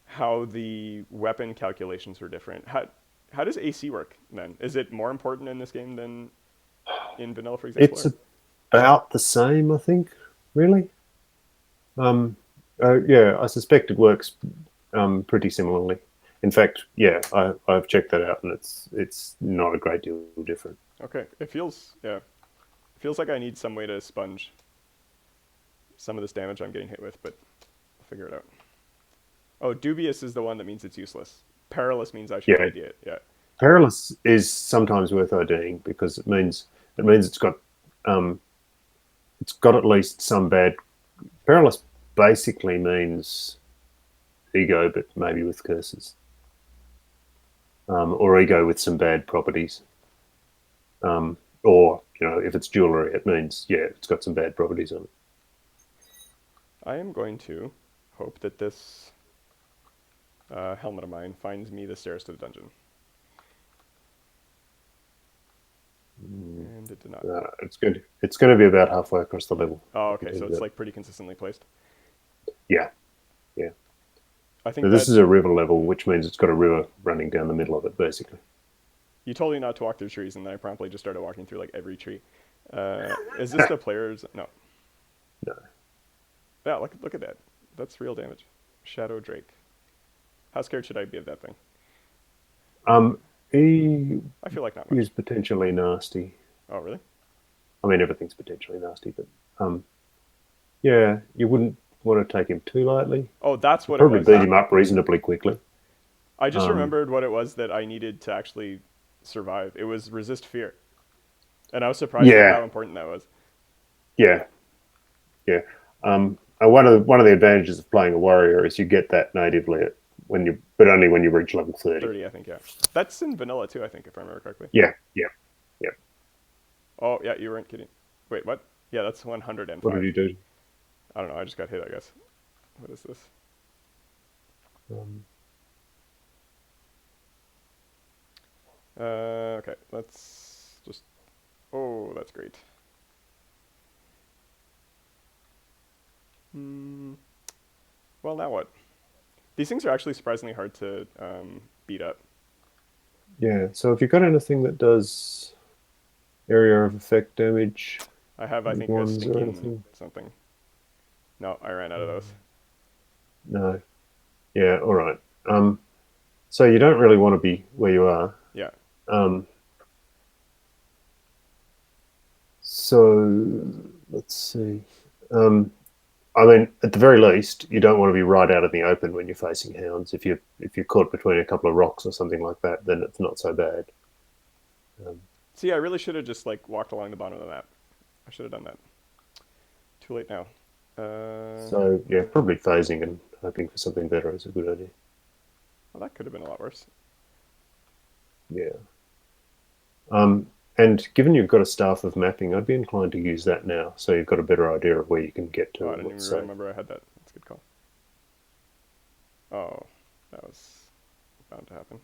how the weapon calculations were different. How does AC work then? Is it more important in this game than in vanilla, for example? It's about the same, I think. Really. Yeah, I suspect it works pretty similarly. In fact, yeah, I've checked that out, and it's not a great deal different. Okay, it feels like I need some way to sponge some of this damage I'm getting hit with, but I'll figure it out. Oh, dubious is the one that means it's useless. Perilous means I should Yeah, ID it. Yeah. perilous is sometimes worth IDing because it means um, it's got at least some bad. Perilous basically means ego, but maybe with curses, or ego with some bad properties. Or if it's jewelry, it means it's got some bad properties on it. I am going to hope that this helmet of mine finds me the stairs to the dungeon. And it did not. It's good. It's going to be about halfway across the level. Oh, I can okay, tell so you it's that. like pretty consistently placed. Yeah, yeah. I think Now, this that is a river level, which means it's got a river running down the middle of it, basically. you told me not to walk through trees, and then I promptly just started walking through like every tree. Is this the player's? No. No. Yeah, look at that. That's real damage. Shadow Drake. How scared should I be of that thing? He I feel like not is much. potentially nasty. Oh, really? I mean, everything's potentially nasty, but yeah, you wouldn't want to take him too lightly. Oh, that's You'd what it probably was. beat him up reasonably quickly. I just Um, remembered what it was that I needed to actually survive. It was resist fear, and I was surprised at how yeah, important that was. Yeah, yeah. And one of the advantages of playing a warrior is you get that natively when you, but only when you reach level 30. 30, I think, yeah. That's in vanilla too, I think, if I remember correctly. Yeah, yeah, yeah. Oh, yeah, you weren't kidding. Wait, what? Yeah, that's What did 105. you do? I don't know, I just got hit, I guess. What is this? Um, Okay, let's just... Oh, that's great. Hmm. Well, now what? These things are actually surprisingly hard to beat up. yeah. So have you got anything that does area of effect damage, I have, I big think, a ones or stinking anything? something. No, I ran out of those. No. Yeah. All right. So you don't really want to be where you are. Yeah. Um, so let's see. Um, I mean, at the very least, you don't want to be right out in the open when you're facing hounds. If you're caught between a couple of rocks or something like that, then it's not so bad. Um, See, I really should have just like walked along the bottom of the map. I should have done that. Too late now. so yeah, probably phasing and hoping for something better is a good idea. Well, that could have been a lot worse. Yeah. And given you've got a staff of mapping, I'd be inclined to use that now, so you've got a better idea of where you can get Oh, to I and didn't even what's safe. remember I had that. That's a good call. Oh, that was bound to happen.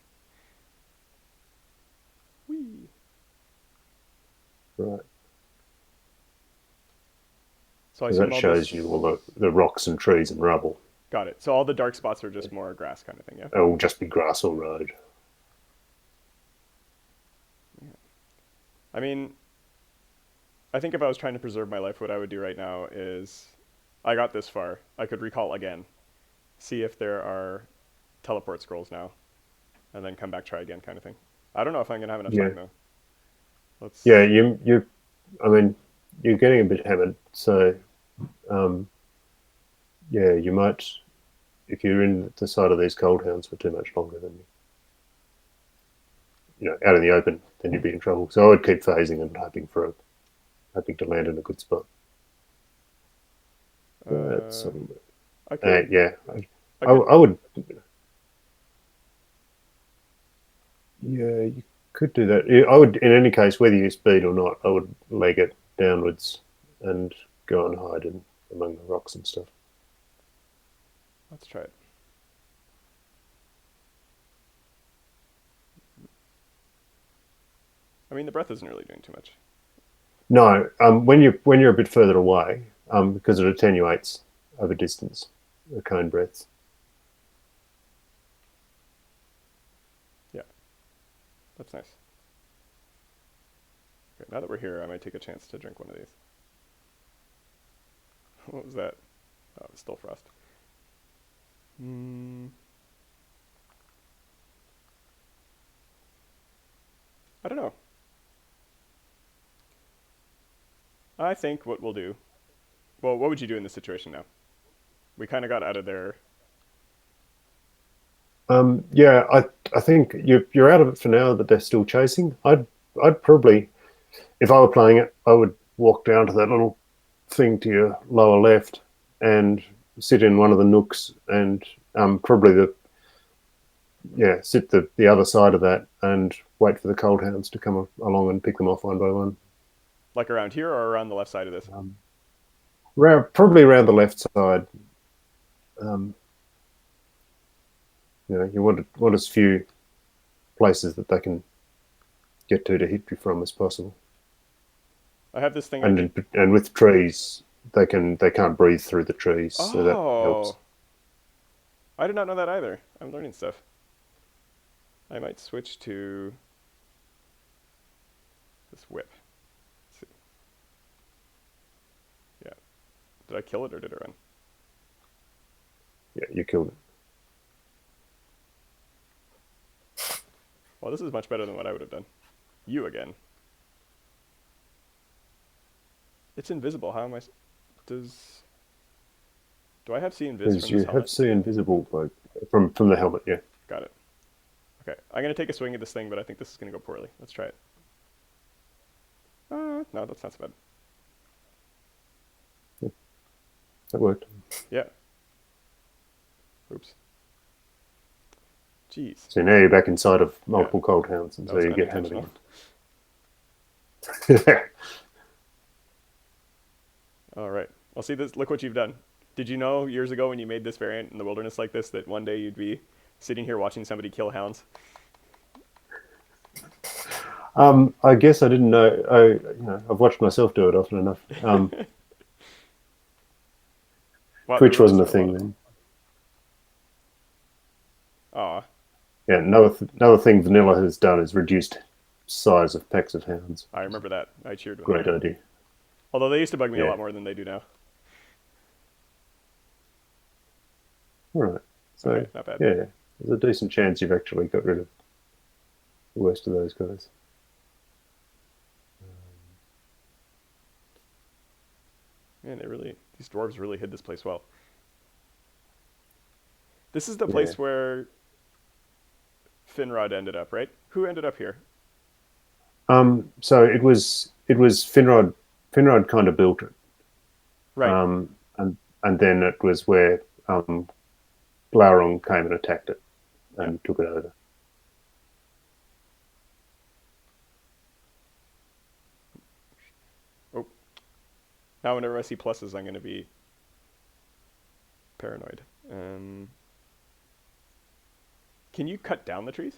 Whee! Right. So I So assume that all shows you all this... the rocks and trees and rubble. Got it. So all the dark spots are just more grass kind of thing, yeah? It will just be grass or road. Yeah. I mean, I think if I was trying to preserve my life, what I would do right now is... I got this far. I could recall again. See if there are teleport scrolls now. And then come back, try again kind of thing. I don't know if I'm going to have enough Yeah. time, though. Yeah, Let's... I mean, you're getting a bit hammered, so um, yeah, you might, if you're in the side of these cold hounds for too much longer, then out in the open, then you'd be in trouble. So I would keep phasing and hoping to land in a good spot. That's Uh, I could... yeah. I I could... would, yeah, you could do that. I would, in any case, whether you speed or not, I would leg it downwards and go and hide among the rocks and stuff. Let's try it. I mean, the breath isn't really doing too much. No, when you're a bit further away, because it attenuates over distance, the cone breaths. Yeah, that's nice. Okay, now that we're here, I might take a chance to drink one of these. What was that? Oh, it's still frost. I don't know. I think what we'll do... Well, what would you do in this situation now? We kind of got out of there. Yeah, I think you're out of it for now, but they're still chasing. I'd probably, if I were playing it, I would walk down to that little thing to your lower left and sit in one of the nooks and probably sit the other side of that and wait for the cold hounds to come along and pick them off one by one. Like around here or around the left side of this? Probably around the left side. Um, you want as few places that they can get to hit you from as possible. I have this thing I And could... and with trees, they can't breathe through the trees, so that helps. Oh! I did not know that either. I'm learning stuff. I might switch to this whip. Let's see. Yeah. Did I kill it or did it run? Yeah, you killed it. Well, this is much better than what I would have done. You again. It's invisible. How am I... Does... Do I have see invis Because from this you have helmet? see invisible from the helmet, yeah. Got it. Okay, I'm going to take a swing at this thing, but I think this is going to go poorly. Let's try it. No, that's not so bad. That worked. Yeah. Oops. Jeez. So now you're back inside of Yeah. multiple cold hounds, and That so was you get hammered unintentional. again. All right. Well, see this. Look what you've done. Did you know years ago when you made this variant in the wilderness like this that one day you'd be sitting here watching somebody kill hounds? I guess I didn't know. I've watched myself do it often enough. Wow, they Twitch really wasn't a spent a lot thing of. then. Aw, Yeah, another thing Vanilla has done is reduced size of packs of hounds. I remember that. I cheered when they Great did. idea. Although they used to bug me a Yeah. lot more than they do now. All right. So Okay, not bad. yeah, there's a decent chance you've actually got rid of the worst of those guys. Man, these dwarves really hid this place well. This is the Yeah. place where Finrod ended up, right? Who ended up here? So it was Finrod. Finrod kind of built it, Right. and then it was where Glaurung came and attacked it Yeah. and took it over. Oh, now whenever I see pluses, I'm going to be paranoid. Can you cut down the trees?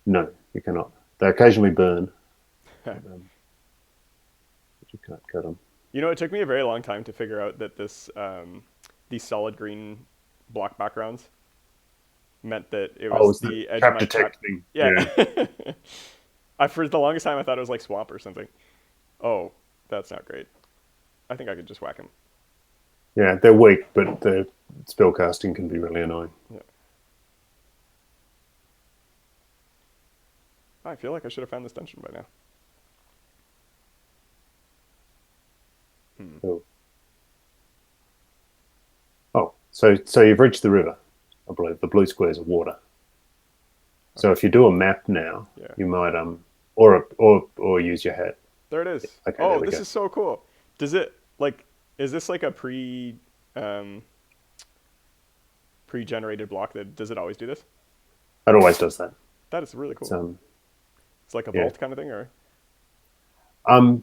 No, you cannot. They occasionally burn, but you can't cut them. You know, it took me a very long time to figure out that these solid green block backgrounds meant that it Oh, was it's the the edge of trap my detect trap. thing. Yeah. Yeah. For the longest time, I thought it was like swamp or something. Oh, that's not great. I think I could just whack him. Yeah, they're weak, but the spell casting can be really annoying. Yeah. I feel like I should have found this dungeon by now. So, so you've reached the river. I believe the blue squares are water. So if you do a map now, Yeah. you might or use your hat. There it is. Okay, there Oh, we this go. is so cool. Does it like? Is this like a pre-generated block? That does it always do this? It always does that. That is really It's, cool. It's like a yeah. vault kind of thing, or Um,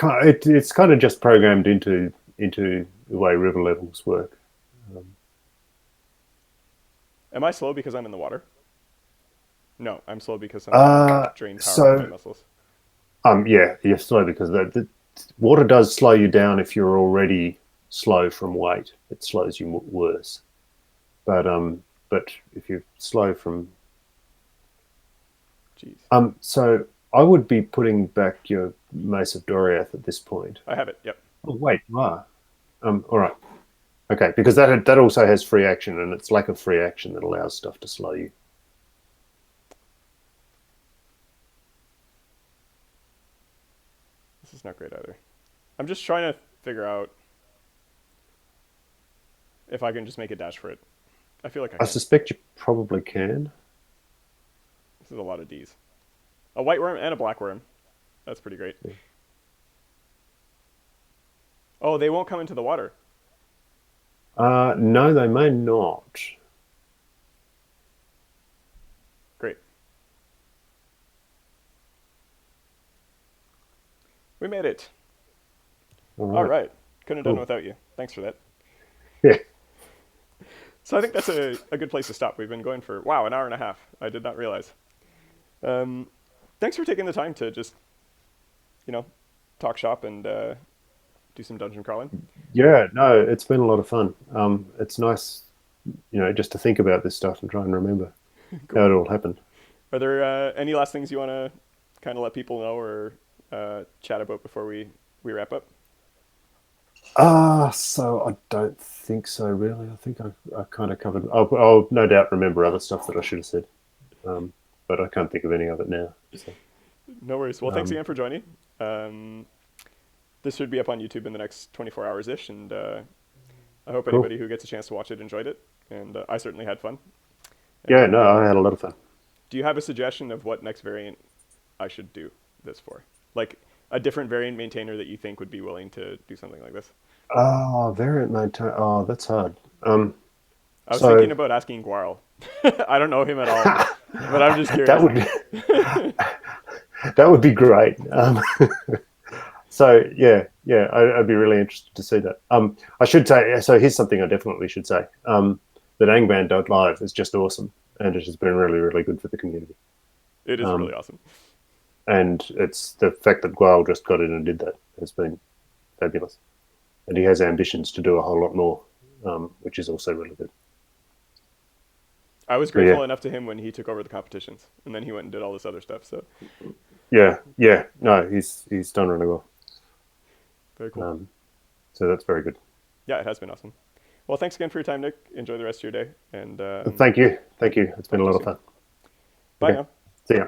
it's kind of just programmed into the way river levels work. am I slow because I'm in the water? No, I'm slow because I'm drained power from my So muscles. yeah, you're slow because the water does slow you down if you're already slow from weight. It slows you worse. But if you're slow from Jeez, so I would be putting back your Mace of Doriath at this point. I have it. Yep. Oh wait, you are. All right. Okay, because that also has free action, and it's lack of free action that allows stuff to slow you. This is not great either. I'm just trying to figure out if I can just make a dash for it. I feel like I I can. suspect you probably can. This is a lot of D's. A white worm and a black worm. That's pretty great. Yeah. Oh, they won't come into the water. No, they may not. Great. We made it. All right. Couldn't have done it without you. Thanks for that. Yeah. So I think that's a good place to stop. We've been going for, wow, an hour and a half. I did not realize. Thanks for taking the time to just, talk shop and do some dungeon crawling. Yeah, no, it's been a lot of fun. It's nice, just to think about this stuff and try and remember how it all happened. Are there any last things you want to kind of let people know or chat about before we wrap up? So I don't think so, really. I think I kind of covered. I'll no doubt remember other stuff that I should have said, but I can't think of any of it now. So, No worries. Well, thanks again for joining. This should be up on YouTube in the next 24 hours-ish, and I hope anybody who gets a chance to watch it enjoyed it, and I certainly had fun. Yeah, no, I had a lot of fun. Do you have a suggestion of what next variant I should do this for? Like a different variant maintainer that you think would be willing to do something like this? Oh, variant maintain. Oh, that's hard. I was So thinking about asking Guarl. I don't know him at all, but I'm just that curious. would that would be great. So yeah, I'd be really interested to see that. I should say. So here's something I definitely should say. That Angband.live is just awesome, and it has been really, really good for the community. It is Um, really awesome. and it's the fact that Guile just got in and did that has been fabulous. And he has ambitions to do a whole lot more, which is also really good. I was So yeah, grateful enough to him when he took over the competitions, and then he went and did all this other stuff. So yeah. No, he's done really well. very cool. Um, so that's very good. Yeah, it has been awesome. Well, thanks again for your time, Nick. Enjoy the rest of your day, and Thank you. It's been talk a to you lot of soon. fun. Bye Okay, now. see ya.